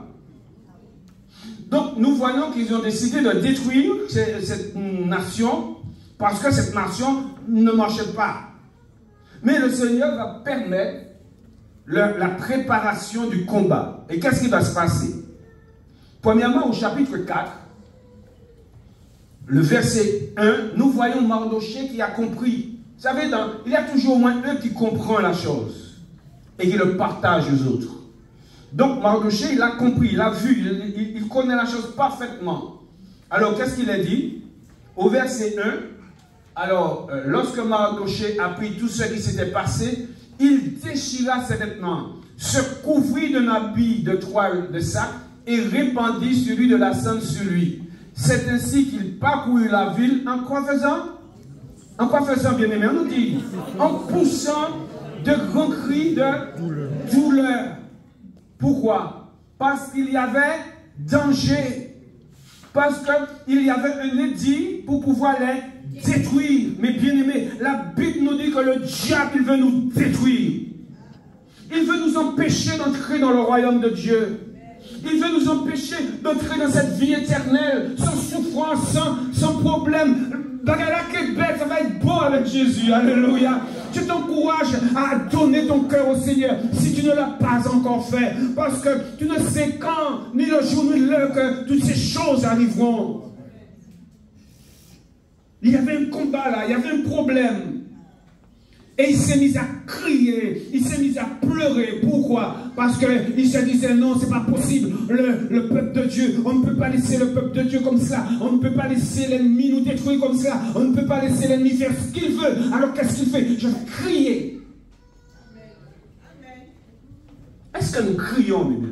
Donc, nous voyons qu'ils ont décidé de détruire cette nation parce que cette nation ne marchait pas. Mais le Seigneur va permettre la préparation du combat. Et qu'est-ce qui va se passer? Premièrement, au chapitre 4, le verset 1, nous voyons Mardochée qui a compris. Vous savez, il y a toujours au moins un qui comprend la chose et qui le partage aux autres. Donc Mardochée, il a compris, il a vu, il connaît la chose parfaitement. Alors, qu'est-ce qu'il a dit? Au verset 1, alors, lorsque Mardochée apprit tout ce qui s'était passé, il déchira ses vêtements, se couvrit d'un habit de toile de sac et répandit celui de la cendre sur lui. C'est ainsi qu'il parcourut la ville en quoi faisant? En quoi faisant, bien aimé? On nous dit, en poussant de grands cris de douleur. Pourquoi? Parce qu'il y avait danger. Parce qu'il y avait un édit pour pouvoir les détruire. Mais bien aimé, la Bible nous dit que le diable, il veut nous détruire. Il veut nous empêcher d'entrer dans le royaume de Dieu. Il veut nous empêcher d'entrer dans cette vie éternelle, sans souffrance, sans problème. Bagala Québec, ça va être beau avec Jésus. Alléluia. Je t'encourage à donner ton cœur au Seigneur si tu ne l'as pas encore fait. Parce que tu ne sais quand, ni le jour, ni l'heure que toutes ces choses arriveront. Il y avait un combat là, il y avait un problème. Et il s'est mis à crier, il s'est mis à pleurer. Pourquoi? Parce qu'il se disait non, c'est pas possible. Le peuple de Dieu, on ne peut pas laisser le peuple de Dieu comme ça. On ne peut pas laisser l'ennemi nous détruire comme ça. On ne peut pas laisser l'ennemi faire ce qu'il veut. Alors qu'est-ce qu'il fait? Je vais crier. Est-ce que nous crions, mes bien?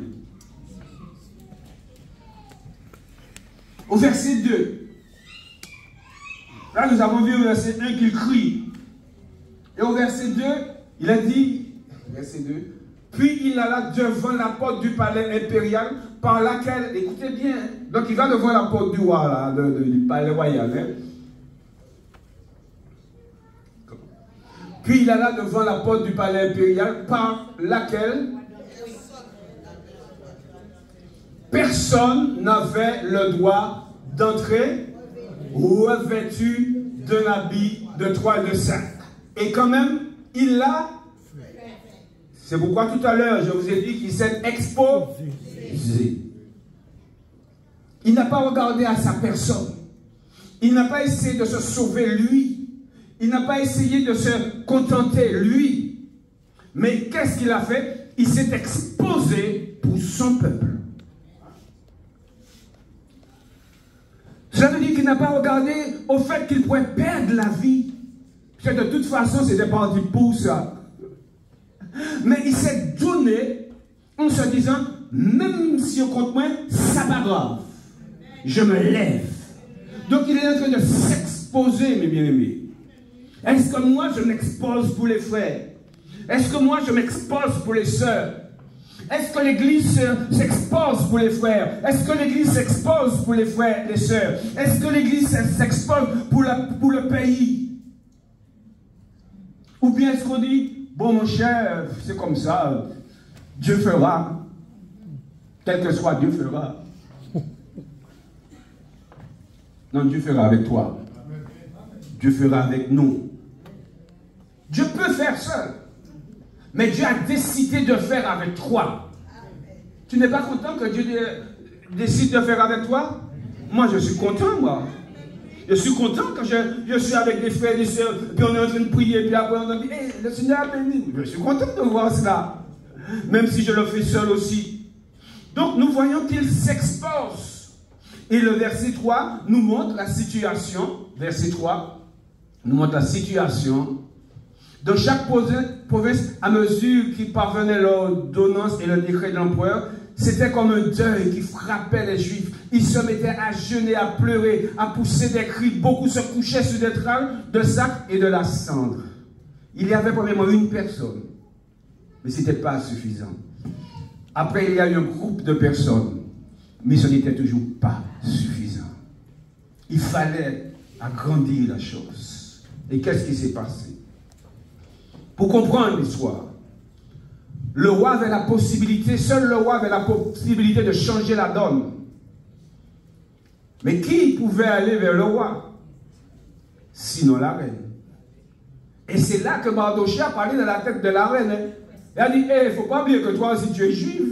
Au verset 2. Là, nous avons vu au verset 1 qu'il crie. Et au verset 2, il a dit, verset 2, puis il alla devant la porte du palais impérial par laquelle, écoutez bien, donc il va devant la porte du roi, là, du palais royal. Hein. Puis il alla devant la porte du palais impérial par laquelle personne n'avait le droit d'entrer revêtu d'un habit de toile de sac. Et quand même, il l'a. C'est pourquoi tout à l'heure, je vous ai dit qu'il s'est exposé. Il n'a pas regardé à sa personne. Il n'a pas essayé de se sauver lui. Il n'a pas essayé de se contenter lui. Mais qu'est-ce qu'il a fait? Il s'est exposé pour son peuple. Cela veut dire qu'il n'a pas regardé au fait qu'il pourrait perdre la vie. Parce que de toute façon, c'était parti pour ça. Mais il s'est donné en se disant, même si on compte moins, ça va grave. Je me lève. Donc il est en train de s'exposer, mes bien-aimés. Est-ce que moi je m'expose pour les frères? Est-ce que moi je m'expose pour les sœurs? Est-ce que l'Église s'expose pour les frères? Est-ce que l'Église s'expose pour les frères et les sœurs? Est-ce que l'Église s'expose pour le pays? Ou bien est-ce qu'on dit, bon mon cher, c'est comme ça, Dieu fera. Quel que soit, Dieu fera. Non, Dieu fera avec toi. Dieu fera avec nous. Dieu peut faire seul. Mais Dieu a décidé de faire avec toi. Tu n'es pas content que Dieu décide de faire avec toi? Moi, je suis content, moi. Je suis content quand je suis avec des frères et des sœurs, puis on est en train de prier, puis après on a dit, hey, le Seigneur a béni. Je suis content de voir cela. Même si je le fais seul aussi. Donc, nous voyons qu'il s'expose. Et le verset 3 nous montre la situation. Verset 3 nous montre la situation de chaque province à mesure qu'il parvenait l'ordonnance et le décret de l'empereur. C'était comme un deuil qui frappait les Juifs. Ils se mettaient à jeûner, à pleurer, à pousser des cris. Beaucoup se couchaient sur des trames de sac et de la cendre. Il y avait premièrement une personne, mais ce n'était pas suffisant. Après, il y a eu un groupe de personnes, mais ce n'était toujours pas suffisant. Il fallait agrandir la chose. Et qu'est-ce qui s'est passé? Pour comprendre l'histoire, le roi avait la possibilité, seul le roi avait la possibilité de changer la donne. Mais qui pouvait aller vers le roi? Sinon la reine. Et c'est là que Mardochée a parlé dans la tête de la reine. Il a dit, il ne faut pas oublier que toi aussi tu es juif.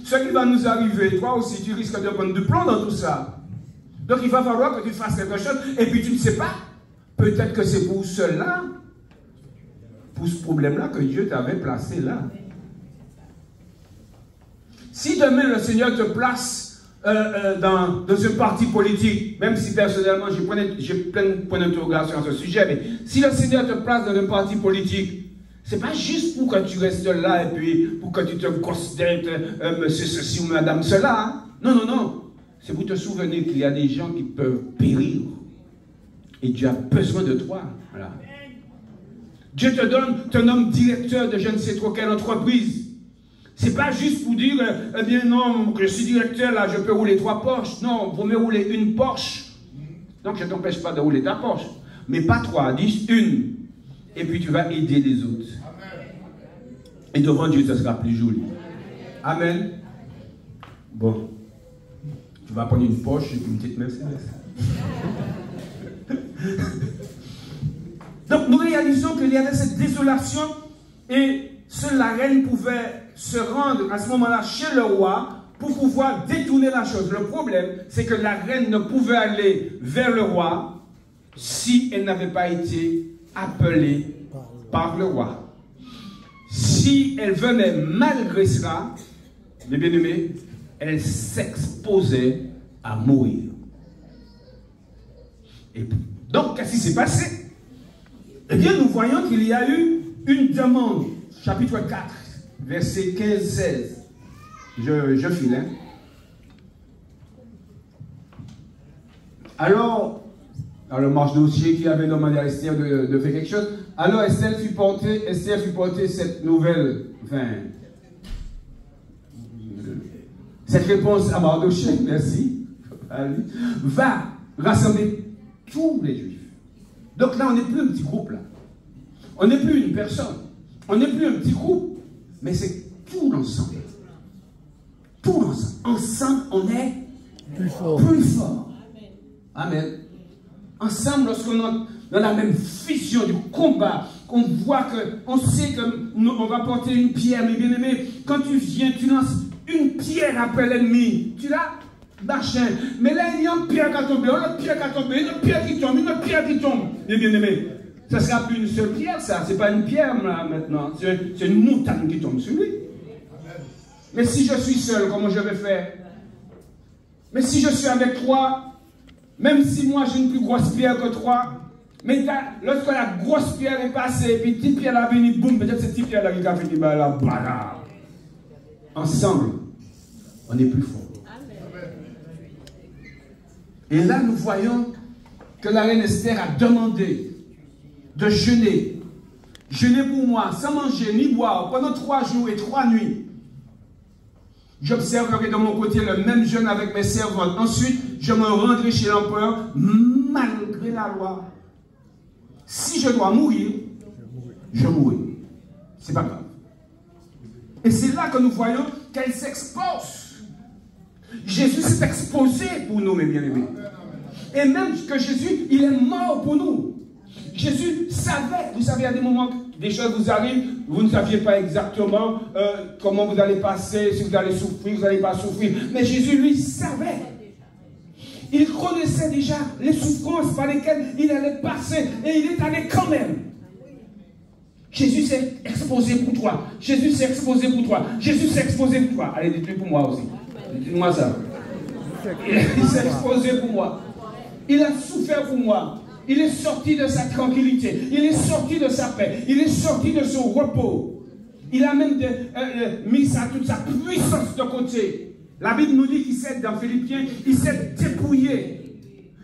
Ce qui va nous arriver, toi aussi tu risques de prendre du plomb dans tout ça. Donc il va falloir que tu fasses quelque chose. Et puis tu ne sais pas, peut-être que c'est pour cela, pour ce problème-là que Dieu t'avait placé là. Si demain le Seigneur te place dans un parti politique, même si personnellement j'ai plein de points d'interrogation à ce sujet, mais si le Seigneur te place dans un parti politique, c'est pas juste pour que tu restes là et puis pour que tu te considères monsieur ceci ou madame cela. Hein? Non, non, non. C'est pour te souvenir qu'il y a des gens qui peuvent périr. Et Dieu a besoin de toi. Voilà. Dieu te nomme directeur de je ne sais trop quelle entreprise. C'est pas juste pour dire, eh bien non, je suis directeur, là, je peux rouler 3 Porsche. Non, vous me rouler une Porsche. Donc je ne t'empêche pas de rouler ta Porsche. Mais pas 3, 10, une. Et puis tu vas aider les autres. Et devant Dieu, ça sera plus joli. Amen. Bon. Tu vas prendre une Porsche et une petite Mercedes. Donc nous réalisons qu'il y avait cette désolation et seule la reine pouvait se rendre à ce moment-là chez le roi pour pouvoir détourner la chose. Le problème, c'est que la reine ne pouvait aller vers le roi si elle n'avait pas été appelée par le roi. Si elle venait malgré cela, mes bien-aimés, elle s'exposait à mourir. Et donc, qu'est-ce qui s'est passé? Eh bien, nous voyons qu'il y a eu une demande. Chapitre 4, verset 15-16. Je file. Hein? Alors, dans le marche-dossier qui avait demandé à Esther de faire quelque chose. Alors Esther fut portée cette nouvelle, cette réponse à Mardochée, merci, va rassembler tous les Juifs. Donc là, on n'est plus un petit groupe, là. On n'est plus une personne. On n'est plus un petit groupe. Mais c'est tout l'ensemble. Tout l'ensemble. Ensemble, on est plus fort. Amen. Ensemble, lorsqu'on est dans la même vision du combat, qu'on voit que, on sait qu'on va porter une pierre, mes bien-aimés, quand tu viens, tu lances une pierre après l'ennemi. Tu l'as machin. Mais là, il y a une pierre qui a tombé, une autre pierre qui a tombé, une autre pierre qui tombe, une autre pierre qui tombe. Mes bien-aimés, ça ne sera plus une seule pierre, ça. Ce n'est pas une pierre, là, maintenant. C'est une montagne qui tombe sur lui. Mais si je suis seul, comment je vais faire? Mais si je suis avec toi, même si moi j'ai une plus grosse pierre que toi, mais lorsque la grosse pierre est passée, et puis petite pierre là venu, boum, peut-être cette petite pierre là qui a fini là, ensemble, on est plus fort. Et là, nous voyons que la reine Esther a demandé de jeûner. Jeûner pour moi, sans manger ni boire, pendant 3 jours et 3 nuits. J'observerai de mon côté le même jeûne avec mes servantes. Ensuite, je me rendrai chez l'empereur malgré la loi. Si je dois mourir, je mourrai. C'est pas grave. Et c'est là que nous voyons qu'elle s'expose. Jésus s'est exposé pour nous, mes bien-aimés. Et même que Jésus, il est mort pour nous. Jésus savait, vous savez, à des moments, des choses vous arrivent, vous ne saviez pas exactement comment vous allez passer, si vous allez souffrir, vous n'allez pas souffrir. Mais Jésus, lui, savait. Il connaissait déjà les souffrances par lesquelles il allait passer. Et il est allé quand même. Jésus s'est exposé pour toi. Jésus s'est exposé pour toi. Jésus s'est exposé pour toi. Allez, dites-le pour moi aussi. Dites-moi ça. Il s'est exposé pour moi. Il a souffert pour moi. Il est sorti de sa tranquillité. Il est sorti de sa paix. Il est sorti de son repos. Il a même mis toute sa puissance de côté. La Bible nous dit qu'il s'est, dans Philippiens, il s'est dépouillé.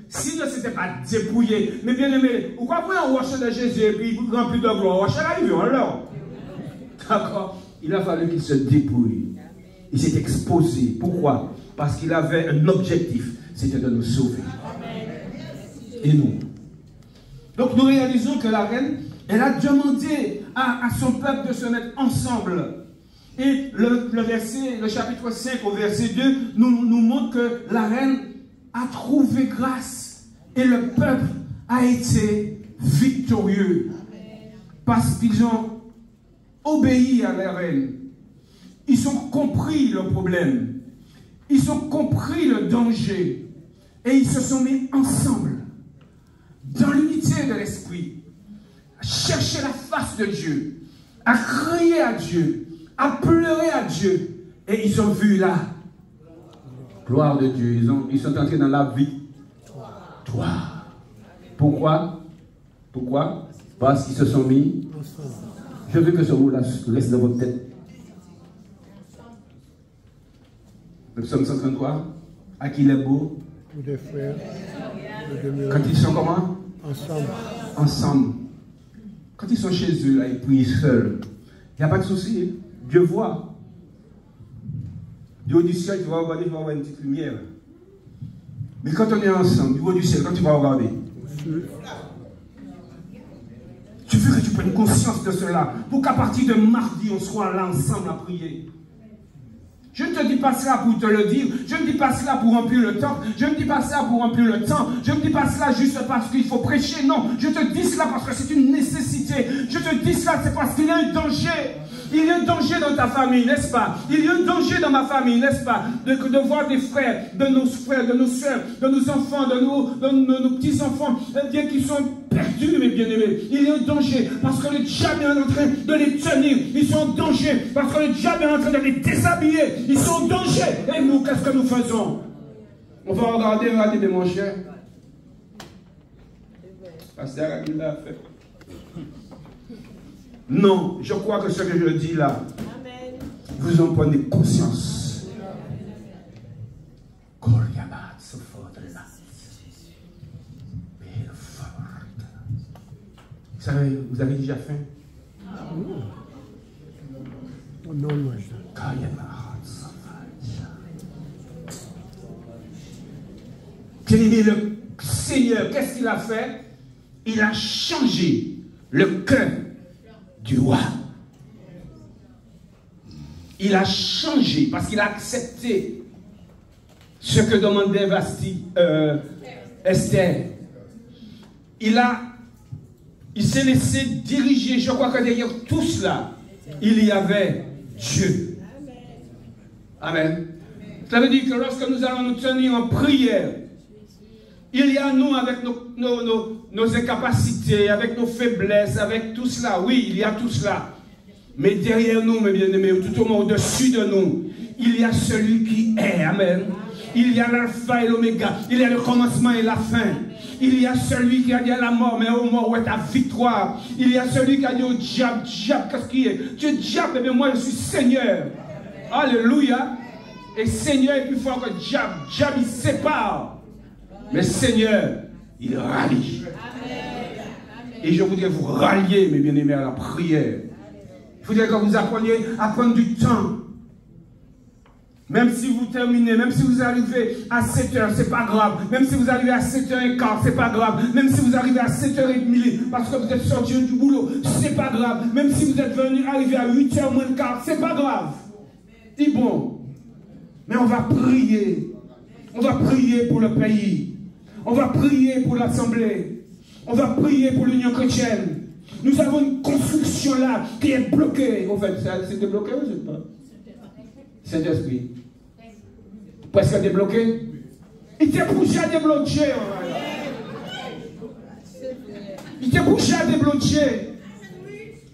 S'il ne s'était pas dépouillé, mais bien aimé, pourquoi vous en rocher de Jésus et puis vous rempli de gloire? Rocher arrive alors. D'accord? Il a fallu qu'il se dépouille. Il s'est exposé. Pourquoi? Parce qu'il avait un objectif, c'était de nous sauver. Et nous. Donc nous réalisons que la reine, elle a demandé à son peuple de se mettre ensemble. Et le chapitre 5 au verset 2 nous montre que la reine a trouvé grâce et le peuple a été victorieux. Parce qu'ils ont obéi à la reine. Ils ont compris le problème. Ils ont compris le danger. Et ils se sont mis ensemble. Dans l'unité de l'esprit, à chercher la face de Dieu, à crier à Dieu, à pleurer à Dieu. Et ils ont vu la gloire de Dieu. Ils sont entrés dans la victoire. Pourquoi? Pourquoi? Parce qu'ils se sont mis. Je veux que ce mot-là reste dans votre tête. Le psaume 133. À qui il est beau? Des frères. Quand ils sont comment? Ensemble. Ensemble. Quand ils sont chez eux, là, ils prient seuls. Il n'y a pas de souci. Dieu voit. Du haut du ciel, tu vas regarder, tu vas avoir une petite lumière. Mais quand on est ensemble, du haut du ciel, quand tu vas regarder, tu veux que tu prennes conscience de cela. Pour qu'à partir de mardi, on soit là ensemble à prier. Je ne te dis pas cela pour te le dire. Je ne dis pas cela pour remplir le temps. Je ne dis pas cela pour remplir le temps. Je ne dis pas cela juste parce qu'il faut prêcher. Non, je te dis cela parce que c'est une nécessité. Je te dis cela, c'est parce qu'il y a un danger. Il y a un danger dans ta famille, n'est-ce pas? Il y a un danger dans ma famille, n'est-ce pas? De voir des frères, de nos soeurs, de nos enfants, de nos petits-enfants, qui sont perdus, mes bien-aimés. Il y a un danger parce que le diable est en train de les tenir. Ils sont en danger parce que le diable est en train de les déshabiller. Ils sont en danger. Et nous, qu'est-ce que nous faisons? On va regarder mon cher. Pasteur Aguila a fait. Non, je crois que ce que je dis là, vous en prenez conscience. Vous avez déjà faim? Non, non. Bien-aimé, le Seigneur, qu'est-ce qu'il a fait? Il a changé le cœur du roi. Il a changé parce qu'il a accepté ce que demandait Esther. Il s'est laissé diriger. Je crois que derrière tout cela, il y avait Dieu. Amen. Ça veut dire que lorsque nous allons nous tenir en prière, il y a nous avec nos incapacités, avec nos faiblesses, avec tout cela. Oui, il y a tout cela. Mais derrière nous, mes bien-aimés, tout au moins au-dessus de nous, il y a celui qui est. Amen. Il y a l'alpha et l'oméga. Il y a le commencement et la fin. Il y a celui qui a dit à la mort, mais ô mort, où est ta victoire? Il y a celui qui a dit au diable, diable, qu'est-ce qui est? Tu es diable, mais moi je suis Seigneur. Alléluia. Et Seigneur est plus fort que diable. Diable, il sépare. Mais Seigneur, il rallie. Et je voudrais vous rallier, mes bien-aimés, à la prière. Il faudrait que vous appreniez à prendre du temps. Même si vous terminez, même si vous arrivez à 7h, c'est pas grave. Même si vous arrivez à 7h15, c'est pas grave. Même si vous arrivez à 7h30, parce que vous êtes sorti du boulot, c'est pas grave. Même si vous êtes venu arriver à 8h moins le quart, c'est pas grave. Dis bon. Mais on va prier. On va prier pour le pays. On va prier pour l'Assemblée. On va prier pour l'Union chrétienne. Nous avons une construction là qui est bloquée. En fait, c'est débloqué ou je ne sais pas? Saint-Esprit. Presque débloqué. Il était poussé à débloquer. Il était poussé à débloquer.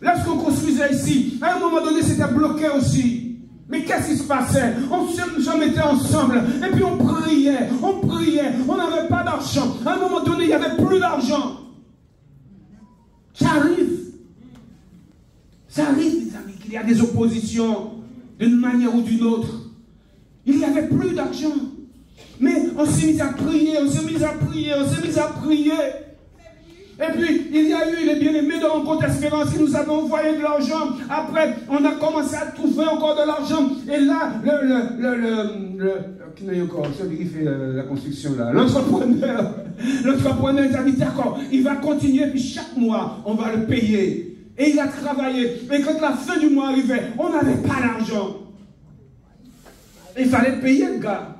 Lorsqu'on construisait ici, à un moment donné, c'était bloqué aussi. Mais qu'est-ce qui se passait? On se mettait ensemble et puis on priait, on n'avait pas d'argent. À un moment donné, il n'y avait plus d'argent. Ça arrive. Ça arrive, les amis, qu'il y a des oppositions d'une manière ou d'une autre. Il n'y avait plus d'argent. Mais on s'est mis à prier, on s'est mis à prier. Et puis, il y a eu les bien-aimés de Rencontre Espérance qui nous avaient envoyé de l'argent. Après, on a commencé à trouver encore de l'argent. Et là, celui qui fait la construction là, l'entrepreneur, il a dit d'accord, il va continuer, puis chaque mois, on va le payer. Et il a travaillé. Et quand la fin du mois arrivait, on n'avait pas d'argent. Il fallait payer le gars.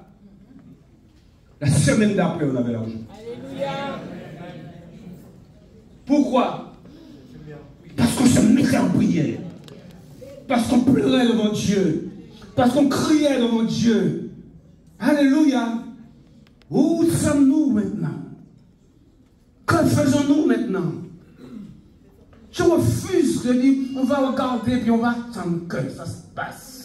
La semaine d'après, on avait l'argent. Alléluia. Pourquoi? Parce qu'on se mettait en prière. Parce qu'on pleurait devant Dieu. Parce qu'on criait devant Dieu. Alléluia. Où sommes-nous maintenant? Que faisons-nous maintenant? Je refuse de dire, on va regarder puis on va attendre que ça se passe.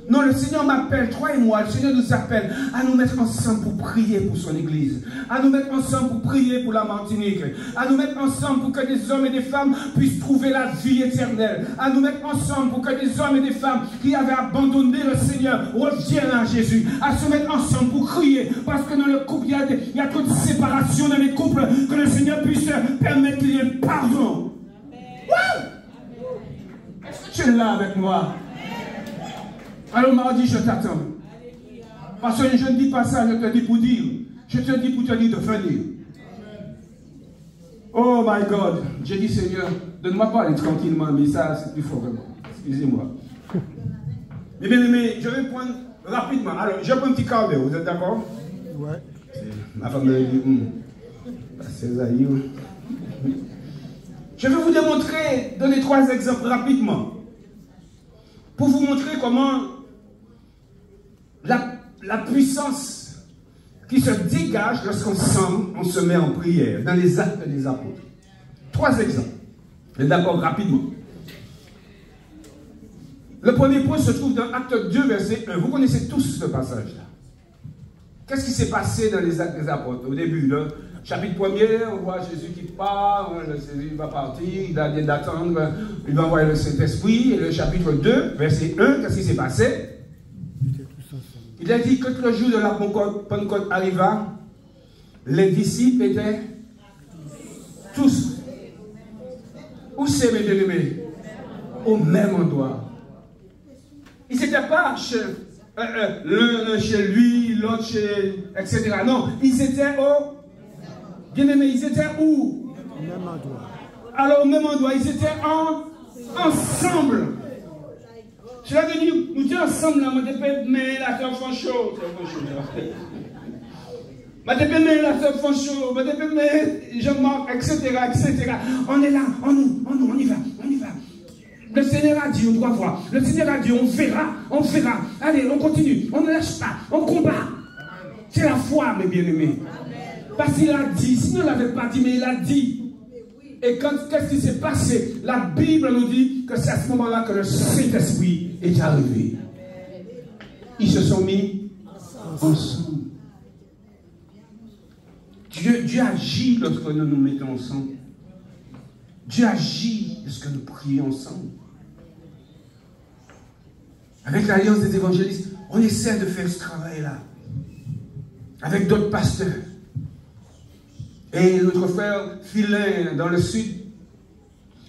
Non, le Seigneur m'appelle, toi et moi, le Seigneur nous appelle à nous mettre ensemble pour prier pour son Église, à nous mettre ensemble pour prier pour la Martinique, à nous mettre ensemble pour que des hommes et des femmes puissent trouver la vie éternelle, à nous mettre ensemble pour que des hommes et des femmes qui avaient abandonné le Seigneur reviennent à Jésus, à se mettre ensemble pour crier, parce que dans le couple, il y a trop de séparation dans les couples, que le Seigneur puisse permettre qu'il y ait pardon. Est-ce que tu es là avec moi? Alors mardi, je t'attends. Parce que je ne dis pas ça, je te dis pour dire. Je te dis pour te dire de venir. Oh my God. J'ai dit, Seigneur, donne-moi pas aller tranquillement, mais ça, c'est plus fort que moi. Excusez-moi. Mais bien aimé, je vais prendre rapidement. Alors, je prends un petit quart d'heure, vous êtes d'accord? Ouais. Ma femme me dit, c'est ça. Je vais vous démontrer, donner 3 exemples rapidement. Pour vous montrer comment la puissance qui se dégage lorsqu'on se met en prière, dans les actes des apôtres. 3 exemples. Et d'abord, rapidement. Le premier point se trouve dans Acte 2, verset 1. Vous connaissez tous ce passage-là. Qu'est-ce qui s'est passé dans les actes des apôtres? Au début, le chapitre 1er, on voit Jésus qui part, Jésus va partir, il a dit d'attendre, il va envoyer le Saint-Esprit. Et le chapitre 2, verset 1, qu'est-ce qui s'est passé? Il a dit que le jour de la Pentecôte arriva, les disciples étaient tous. c'est, mes bien-aimés? Au même endroit. Ils n'étaient pas l'un chez lui, l'autre chez... etc. Non, ils étaient au... Bien-aimés, ils étaient où? Au même endroit. Alors, au même endroit, ils étaient ensemble. Je l'ai venu, nous disons ensemble, là, mais la sœur Fancho, la sœur Fancho, Jean-Marc, etc., etc. On est là, on y va. Le Seigneur a dit, on doit voir. Le Seigneur a dit, on verra. Allez, on continue, on ne lâche pas, on combat. C'est la foi, mes bien-aimés. Parce qu'il a dit, s'il ne l'avait pas dit, mais il a dit. Et qu'est-ce qui s'est passé? La Bible nous dit que c'est à ce moment-là que le Saint-Esprit est arrivé. Ils se sont mis ensemble. Dieu agit lorsque nous nous mettons ensemble. Dieu agit lorsque nous prions ensemble. Avec l'Alliance des évangélistes, on essaie de faire ce travail-là. Avec d'autres pasteurs. Et notre frère Philin, dans le sud,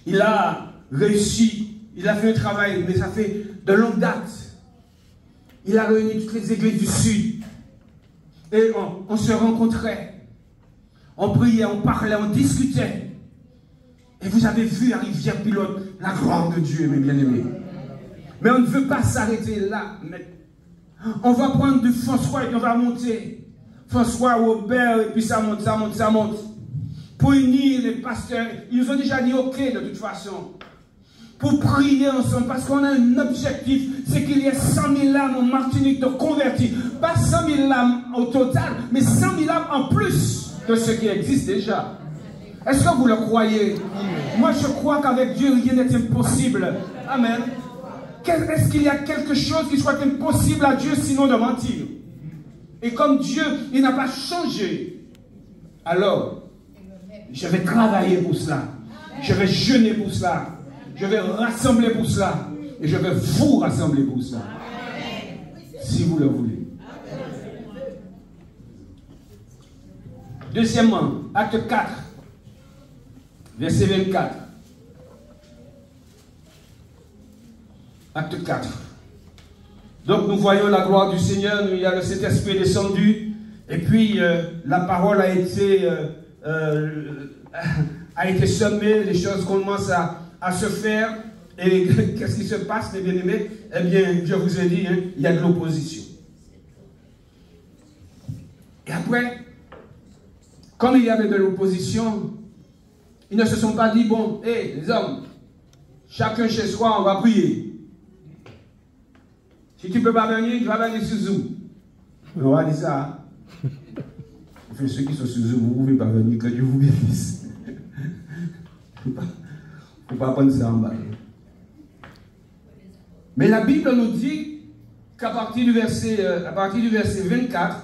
il a réussi, il a fait un travail, mais ça fait de longue date. Il a réuni toutes les églises du sud. Et on se rencontrait. On priait, on parlait, on discutait. Et vous avez vu à Rivière-Pilote la gloire de Dieu, mes bien-aimés. Mais on ne veut pas s'arrêter là. On va prendre du François et on va monter. François, Robert, et puis ça monte. Pour unir les pasteurs, ils nous ont déjà dit ok de toute façon. Pour prier ensemble, parce qu'on a un objectif, c'est qu'il y ait 100 000 âmes en Martinique de convertis. Pas 100 000 âmes au total, mais 100 000 âmes en plus de ce qui existe déjà. Est-ce que vous le croyez? Moi je crois qu'avec Dieu rien n'est impossible. Amen. Est-ce qu'il y a quelque chose qui soit impossible à Dieu sinon de mentir? Et comme Dieu, il n'a pas changé, alors, je vais travailler pour cela. Je vais jeûner pour cela. Je vais rassembler pour cela. Et je vais vous rassembler pour cela. Si vous le voulez. Deuxièmement, acte 4, verset 24. Acte 4. Donc nous voyons la gloire du Seigneur, il y a le Saint-Esprit descendu, et puis la parole a été semée, les choses commencent à se faire, et qu'est-ce qui se passe, mes bien-aimés? Eh bien, je vous ai dit, hein, il y a de l'opposition. Et après, comme il y avait de l'opposition, ils ne se sont pas dit, bon, hé, les hommes, chacun chez soi, on va prier. Si tu ne peux pas venir, tu vas venir sur Zoom. On va dire ça. Enfin, ceux qui sont sur Zoom, vous ne pouvez pas venir, que Dieu vous bénisse. Il ne faut pas prendre ça en bas. Mais la Bible nous dit qu'à partir du verset 24,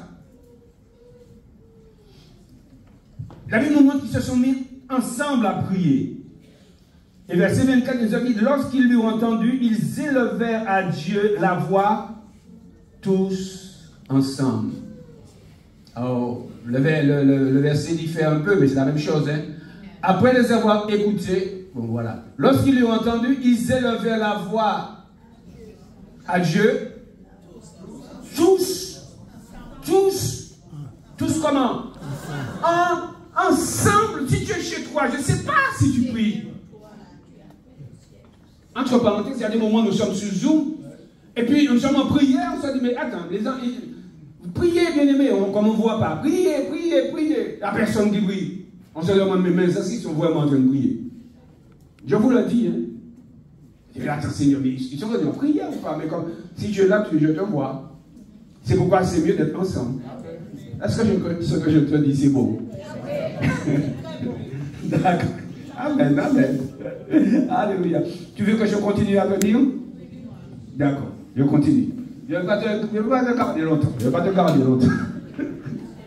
la Bible nous montre qu'ils se sont mis ensemble à prier. Et verset 24 nous dit, lorsqu'ils l'eurent entendu, ils élevèrent à Dieu la voix tous ensemble. Alors, le verset diffère un peu, mais c'est la même chose. Hein? Après les avoir écoutés, bon voilà. Lorsqu'ils l'eurent entendu, ils élevèrent la voix à Dieu. Tous comment? Ensemble, si tu es chez toi, je ne sais pas si tu pries. Entre parenthèses, il y a des moments où nous sommes sur Zoom, et puis nous sommes en prière, on se dit, mais attends, les gens, priez bien aimé, comme on ne voit pas, priez. Il n'y a personne qui prie. On se demande, mais mes assis sont vraiment en train de prier. Je vous le dis, hein. Je dis, attends Seigneur, mais ils sont en train de prier ou pas? Mais comme, si tu es là, je te vois. C'est pourquoi c'est mieux d'être ensemble. Est-ce que ce que je te dis, c'est beau? D'accord. Amen. Alléluia. Tu veux que je continue à te dire? D'accord, je continue. Je ne vais pas te garder longtemps.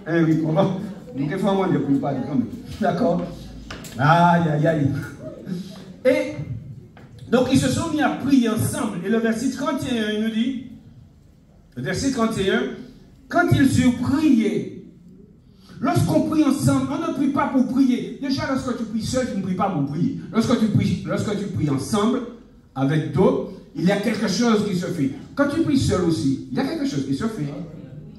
Hein, oui, on va. Nous devons moins de plus pas quand même. D'accord? Aïe. Et donc ils se sont mis à prier ensemble. Et le verset 31, il nous dit, le verset 31, quand ils eurent prié, Lorsqu'on prie ensemble, on ne prie pas pour prier. Déjà, lorsque tu pries seul, tu ne pries pas pour prier. Lorsque tu pries ensemble, avec d'autres, il y a quelque chose qui se fait. Quand tu pries seul aussi, il y a quelque chose qui se fait.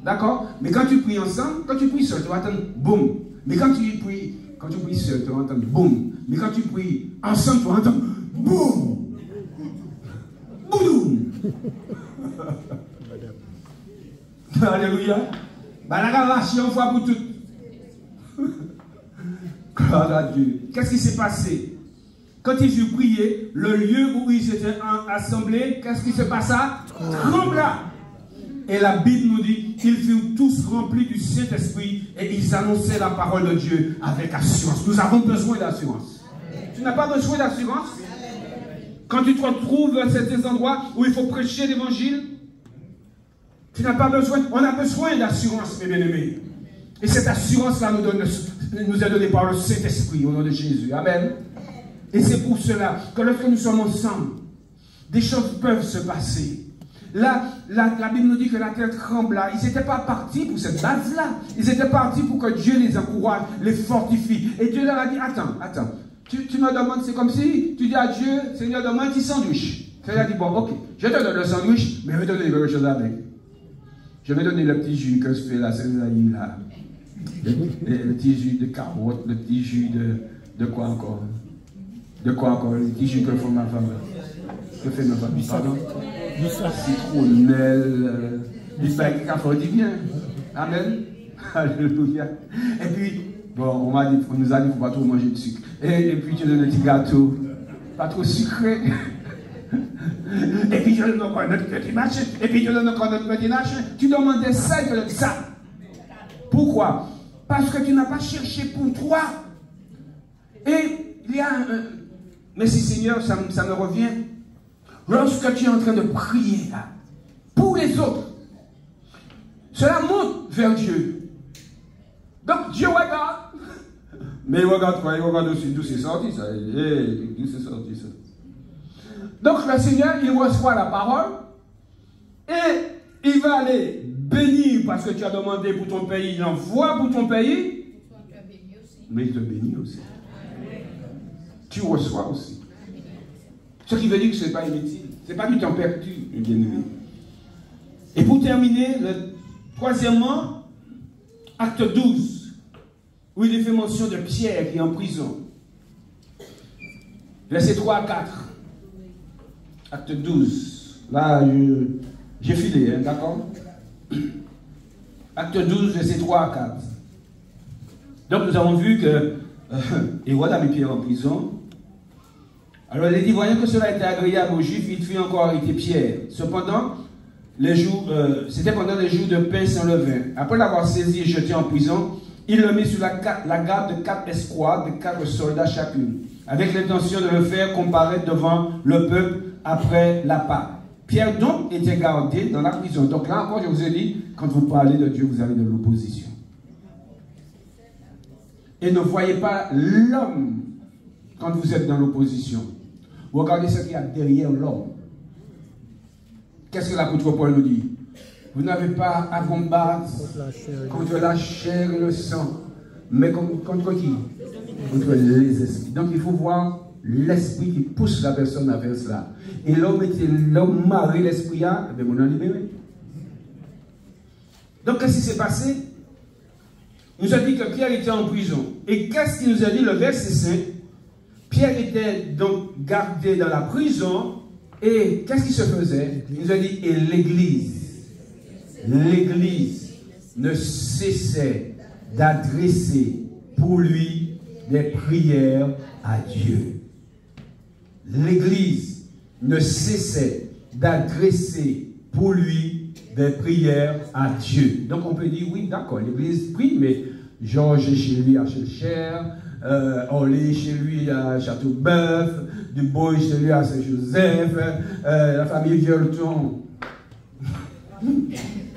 D'accord? Mais quand tu pries ensemble, quand tu pries seul, tu vas entendre boum. Mais quand tu pries seul, tu vas entendre boum. Mais quand tu pries ensemble, tu vas entendre boum. Boum. Alléluia. Bah, la relation, une fois pour toutes. Gloire à Dieu. Qu'est-ce qui s'est passé? Quand ils eurent prié, le lieu où ils étaient assemblés, qu'est-ce qui se passa? Trembla. Et la Bible nous dit qu'ils furent tous remplis du Saint-Esprit et ils annonçaient la parole de Dieu avec assurance. Nous avons besoin d'assurance. Tu n'as pas besoin d'assurance? Quand tu te retrouves à certains endroits où il faut prêcher l'évangile, tu n'as pas besoin. On a besoin d'assurance, mes bien-aimés. Et cette assurance-là nous est donnée par le Saint-Esprit au nom de Jésus. Amen. Et c'est pour cela que lorsque nous sommes ensemble, des choses peuvent se passer. Là, la Bible nous dit que la terre trembla. Ils n'étaient pas partis pour cette base-là. Ils étaient partis pour que Dieu les encourage, les fortifie. Et Dieu leur a dit, attends. Tu me demandes, c'est comme si tu dis à Dieu, Seigneur, donne-moi un petit sandwich. Seigneur dit, bon, ok, je te donne le sandwich, mais je vais te donner quelque chose avec. Je vais donner le petit jus que je fais là, là. Le petit jus de carotte, le petit jus de quoi encore? De quoi encore? Le petit jus que fait ma femme. Que fait ma femme? Pardon? Citronnelle. Du pain qui fait du bien. Amen. Alléluia. Et puis, bon, on nous a dit qu'il ne faut pas trop manger de sucre. Et puis tu donnes un petit gâteau. Pas trop sucré. Et puis tu donnes encore notre petit machin. Et puis tu donnes encore notre petit machin. Tu demandais ça et tu donnes ça. Pourquoi? Parce que tu n'as pas cherché pour toi. Et il y a un... Merci Seigneur, ça me revient. Lorsque tu es en train de prier là, pour les autres, cela monte vers Dieu. Donc Dieu regarde. Mais il regarde quoi? Il regarde aussi d'où c'est sorti ça. D'où c'est sorti ça. Donc le Seigneur, il reçoit la parole et il va aller bénir parce que tu as demandé pour ton pays. Il envoie pour ton pays. Mais il te bénit aussi. Tu reçois aussi. Ce qui veut dire que ce n'est pas inutile. Ce n'est pas du temps perdu, bien-aimé. Et pour terminer, troisièmement, acte 12, où il est fait mention de Pierre qui est en prison. Versets 3 à 4. Acte 12. Là, j'ai filé, hein, d'accord? Acte 12, versets 3 à 4. Donc nous avons vu que Hérode a mis Pierre en prison. Alors il a dit, voyant que cela était agréable aux Juifs, il fit encore arrêter Pierre. Cependant, c'était pendant les jours de pain sans levain. Après l'avoir saisi et jeté en prison, il le mit sous la garde de 4 escouades, de 4 soldats chacune, avec l'intention de le faire comparaître devant le peuple après la Pâque. Pierre donc était gardé dans la prison. Donc là encore, je vous ai dit, quand vous parlez de Dieu, vous avez de l'opposition. Et ne voyez pas l'homme quand vous êtes dans l'opposition. Regardez ce qu'il y a derrière l'homme. Qu'est-ce que l'apôtre Paul nous dit? Vous n'avez pas à combattre contre la chair et le sang, mais contre qui? Contre les esprits. Donc il faut voir l'esprit qui pousse la personne à faire cela. Et l'homme marie l'esprit à, eh bien, on a libéré. Donc qu'est-ce qui s'est passé? Il nous a dit que Pierre était en prison. Et qu'est-ce qu'il nous a dit le verset 5? Pierre était donc gardé dans la prison. Et qu'est-ce qui se faisait? Il nous a dit, et l'Église ne cessait d'adresser pour lui des prières à Dieu. L'Église ne cessait d'adresser pour lui des prières à Dieu. Donc on peut dire, oui, d'accord, l'Église prie, mais Georges est chez lui à Chelcher, Orly chez lui à Châteauboeuf, Dubois chez lui à Saint-Joseph, la famille Violton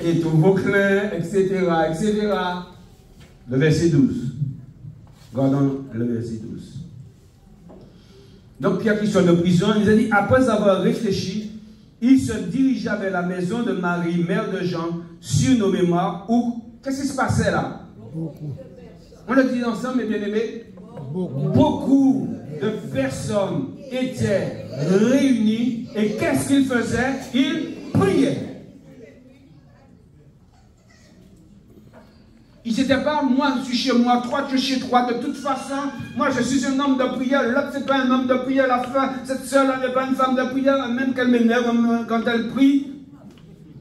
et tout Vauclin, etc., etc. Le verset 12. Regardons le verset 12. Donc Pierre qui sort de prison, il a dit, après avoir réfléchi, il se dirigea vers la maison de Marie, mère de Jean, surnommée Marc, où, qu'est-ce qui se passait là? On le dit ensemble, mes bien-aimés. Beaucoup de personnes étaient réunies et qu'est-ce qu'ils faisaient? Ils priaient. Ils n'étaient pas, moi je suis chez moi, toi tu es chez toi, de toute façon, moi je suis un homme de prière, l'autre c'est pas un homme de prière, la femme, cette soeur-là n'est pas une femme de prière, même qu'elle m'énerve quand elle prie.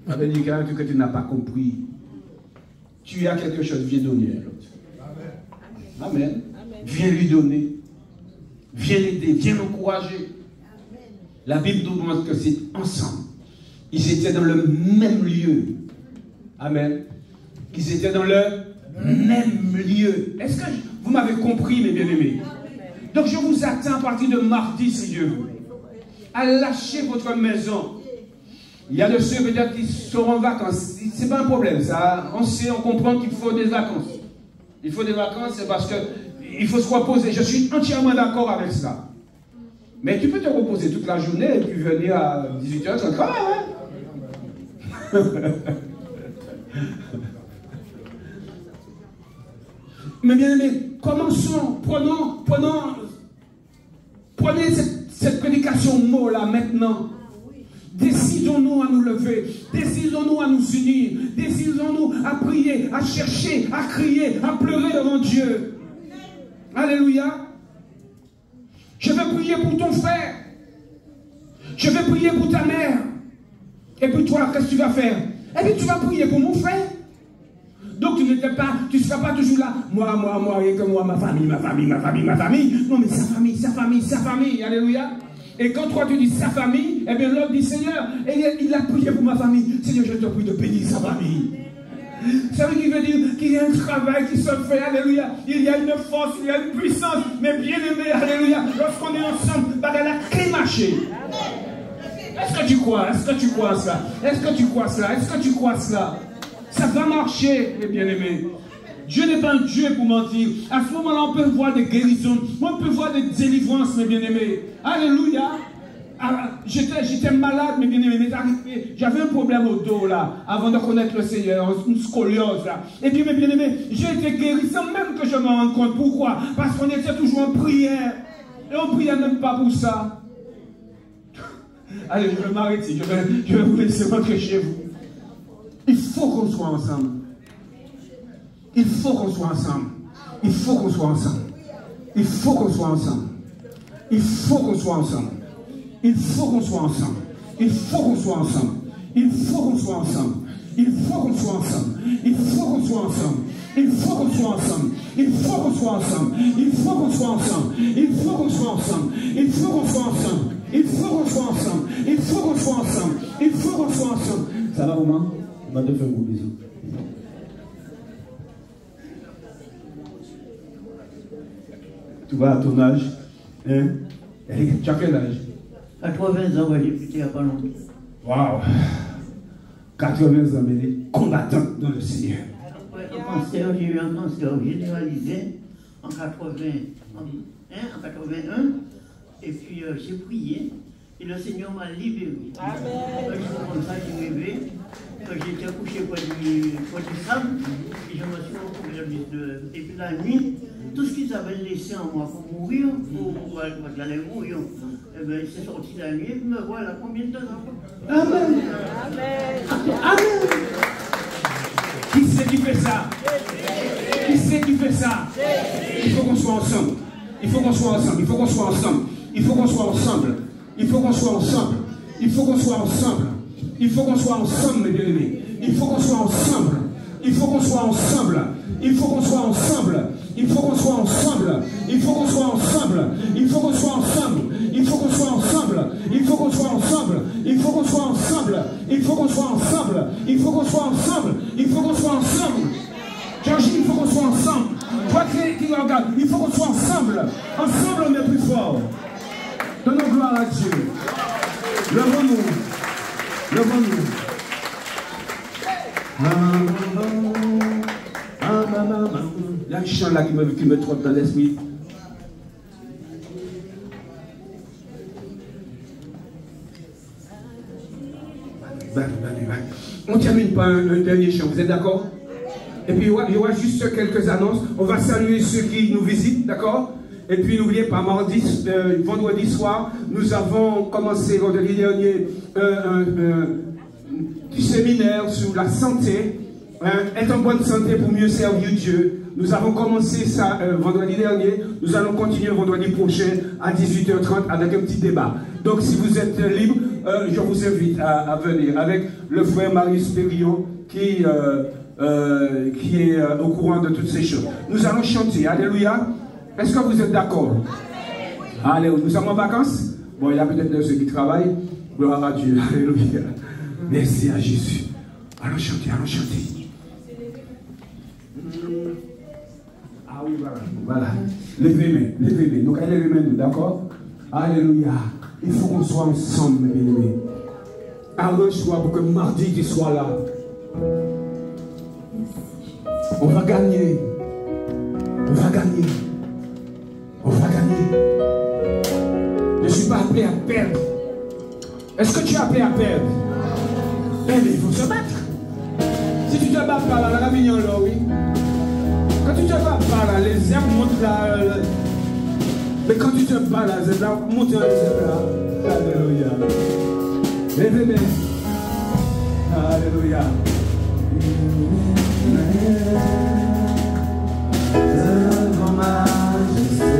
Ça veut dire que tu n'as pas compris. Tu as quelque chose, viens donner à l'autre. Amen. Viens lui donner. Viens l'aider, viens l'encourager. La Bible nous montre que c'est ensemble. Ils étaient dans le même lieu. Amen. Ils étaient dans le même lieu. Est-ce que vous m'avez compris, mes bien-aimés? Donc je vous attends à partir de mardi, si Dieu veut, à lâcher votre maison. Il y a de ceux peut-être qui seront en vacances. Ce n'est pas un problème, ça. On sait, on comprend qu'il faut des vacances. Il faut des vacances, c'est parce qu'il faut se reposer. Je suis entièrement d'accord avec ça. Mais tu peux te reposer toute la journée et puis venir à 18h, ça travaille, hein? Mais bien aimé, commençons, prenez cette prédication mot là maintenant. Décidons-nous à nous lever, décidons-nous à nous unir, décidons-nous à prier, à chercher, à crier, à pleurer devant Dieu. Alléluia. Je vais prier pour ton frère. Je vais prier pour ta mère. Et puis toi, qu'est-ce que tu vas faire? Et puis tu vas prier pour mon frère. Donc tu ne seras pas toujours là. Moi, et que moi, ma famille. Non, mais sa famille. Alléluia. Et quand toi tu dis sa famille, eh bien l'autre dit Seigneur, il a prié pour ma famille. Seigneur, je te prie de bénir sa famille. Ça veut dire qu'il y a un travail qui se fait, alléluia. Il y a une force, il y a une puissance. Mais bien aimé, alléluia, lorsqu'on est ensemble, bah, dans la clé marché. Est-ce que tu crois? Est-ce que tu crois ça? Est-ce que tu crois cela? Est-ce que tu crois cela? Ça va marcher, mes bien-aimés. Dieu n'est pas un Dieu pour mentir. À ce moment-là, on peut voir des guérisons. On peut voir des délivrances, mes bien-aimés. Alléluia. J'étais malade, mes bien-aimés. J'avais un problème au dos, là, avant de connaître le Seigneur, une scoliose, là. Et puis, mes bien-aimés, j'ai été guéri sans même que je m'en rende compte. Pourquoi? Parce qu'on était toujours en prière. Et on ne priait même pas pour ça. Allez, je vais m'arrêter. Je vais vous laisser rentrer chez vous. Il faut qu'on soit ensemble. Il faut qu'on soit ensemble. Il faut qu'on soit ensemble. Il faut qu'on soit ensemble. Il faut qu'on soit ensemble. Il faut qu'on soit ensemble. Il faut qu'on soit ensemble. Il faut qu'on soit ensemble. Il faut qu'on soit ensemble. Il faut qu'on soit ensemble. Il faut qu'on soit ensemble. Il faut qu'on soit ensemble. Il faut qu'on soit ensemble. Il faut qu'on soit ensemble. Il faut qu'on soit ensemble. Il faut qu'on soit ensemble. Il faut qu'on soit ensemble. Il faut qu'on soit ensemble. Ça va, Romain? On va te faire un gros bisou. Tu vas à ton âge, hein? Tu as quel âge? 80 ans, j'ai plus il n'y a pas longtemps. Waouh! 80 ans, mais les combattants dans le Seigneur. J'ai eu un cancer généralisé en 81. Et puis j'ai prié et le Seigneur m'a libéré. Amen. Comme ça, j'ai rêvé que j'étais couché près du sable et je me suis retrouvé et puis la nuit, tout ce qu'ils avaient laissé en moi pour mourir, pour aller mourir, eh bien, c'est sorti la nuit et me voilà combien de temps après. Amen. Amen. Amen. Qui c'est qui fait ça? Qui c'est qui fait ça? Il faut qu'on soit ensemble. Il faut qu'on soit ensemble. Il faut qu'on soit ensemble. Il faut qu'on soit ensemble. Il faut qu'on soit ensemble. Il faut qu'on soit ensemble. Il faut qu'on soit ensemble, mes bien-aimés. Il faut qu'on soit ensemble. Il faut qu'on soit ensemble. Il faut qu'on soit ensemble. Il faut qu'on soit ensemble. Il faut qu'on soit ensemble. Il faut qu'on soit ensemble. Il faut qu'on soit ensemble. Il faut qu'on soit ensemble. Il faut qu'on soit ensemble. Il faut qu'on soit ensemble. Il faut qu'on soit ensemble. Il faut qu'on soit ensemble. Georgie, il faut qu'on soit ensemble. Toi qui regarde, il faut qu'on soit ensemble. Ensemble, on est plus fort. Donnons gloire à Dieu. Levons-nous. Levons-nous. Il y a un chant là qui me trotte dans l'esprit. On termine par un dernier chant. Vous êtes d'accord? Et puis il y aura juste quelques annonces. On va saluer ceux qui nous visitent, d'accord? Et puis n'oubliez pas, vendredi soir, nous avons commencé vendredi dernier du séminaire sur la santé, être en bonne santé pour mieux servir Dieu. Nous avons commencé ça vendredi dernier, nous allons continuer vendredi prochain à 18h30 avec un petit débat. Donc si vous êtes libre, je vous invite à venir avec le frère Marius Périllon qui est au courant de toutes ces choses. Nous allons chanter, alléluia. Est-ce que vous êtes d'accord? Alléluia. Nous sommes en vacances? Bon, il y a peut-être de ceux qui travaillent. Gloire à Dieu, alléluia. Merci à Jésus. Allons chanter, allons chanter. Ah oui, voilà. Voilà. Levez les mains. Donc, allez les mains, d'accord? Alléluia. Il faut qu'on soit ensemble, mes bien-aimés. Arrange-toi pour que mardi tu sois là. On va gagner. On va gagner. On va gagner. Je ne suis pas appelé à perdre. Est-ce que tu es appelé à perdre? Mais il faut se battre. Si tu te bats pas là, la mignon là, oui. Quand tu te bats pas là, les herbes montent là. Mais quand tu te bats là, les herbes montent dans les herbes là. Alléluia. Lève-les. Alléluia. Devant majesté.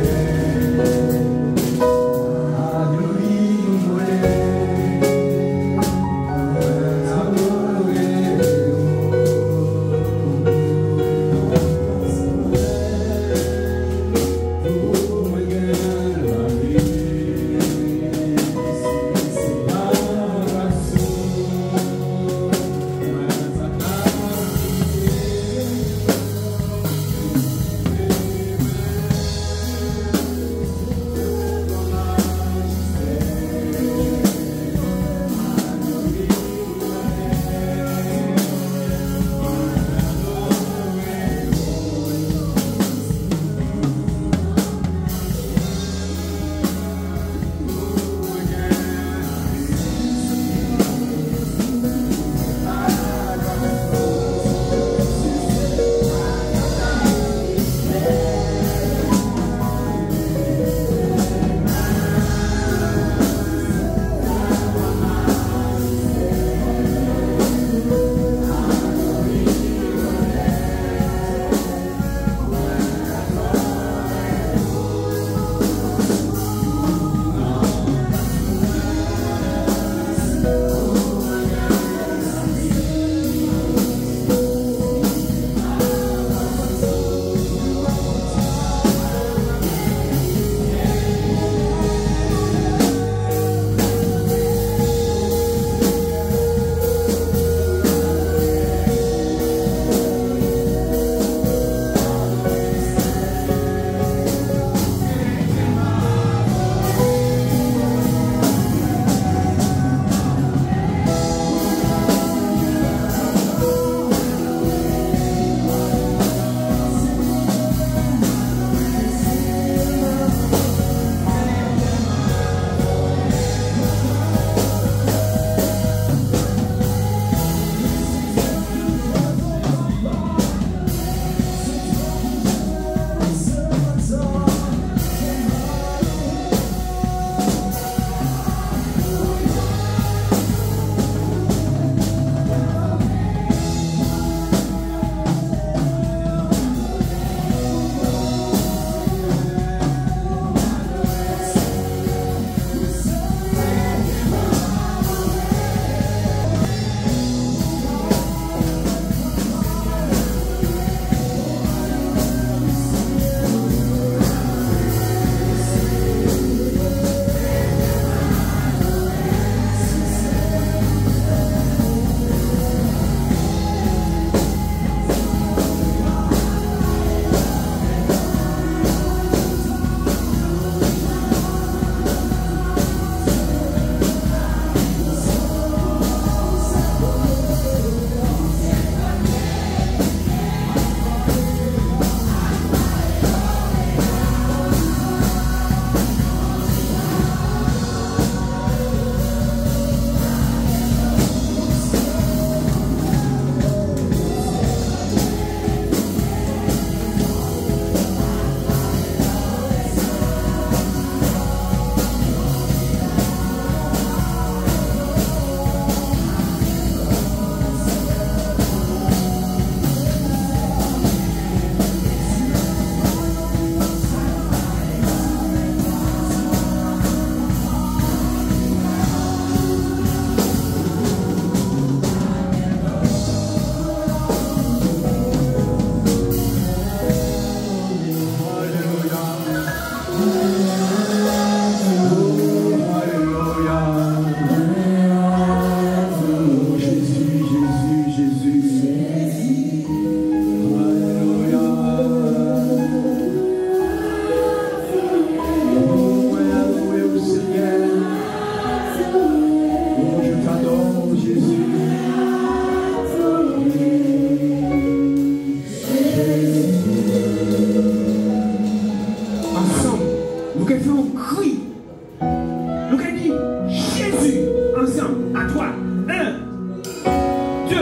2,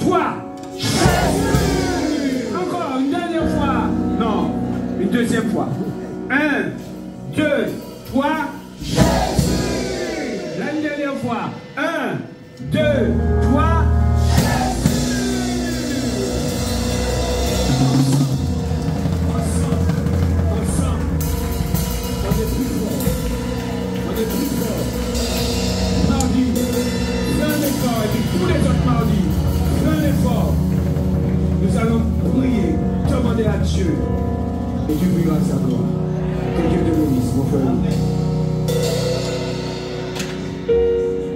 3. Encore une dernière fois. Non, une deuxième fois. 1, 2, 3. La dernière fois. 1, 2, 3. Tous les autres mardis, plein d'efforts, nous allons prier, demander à Dieu, et Dieu brillera sa gloire. Que Dieu te bénisse, mon frère.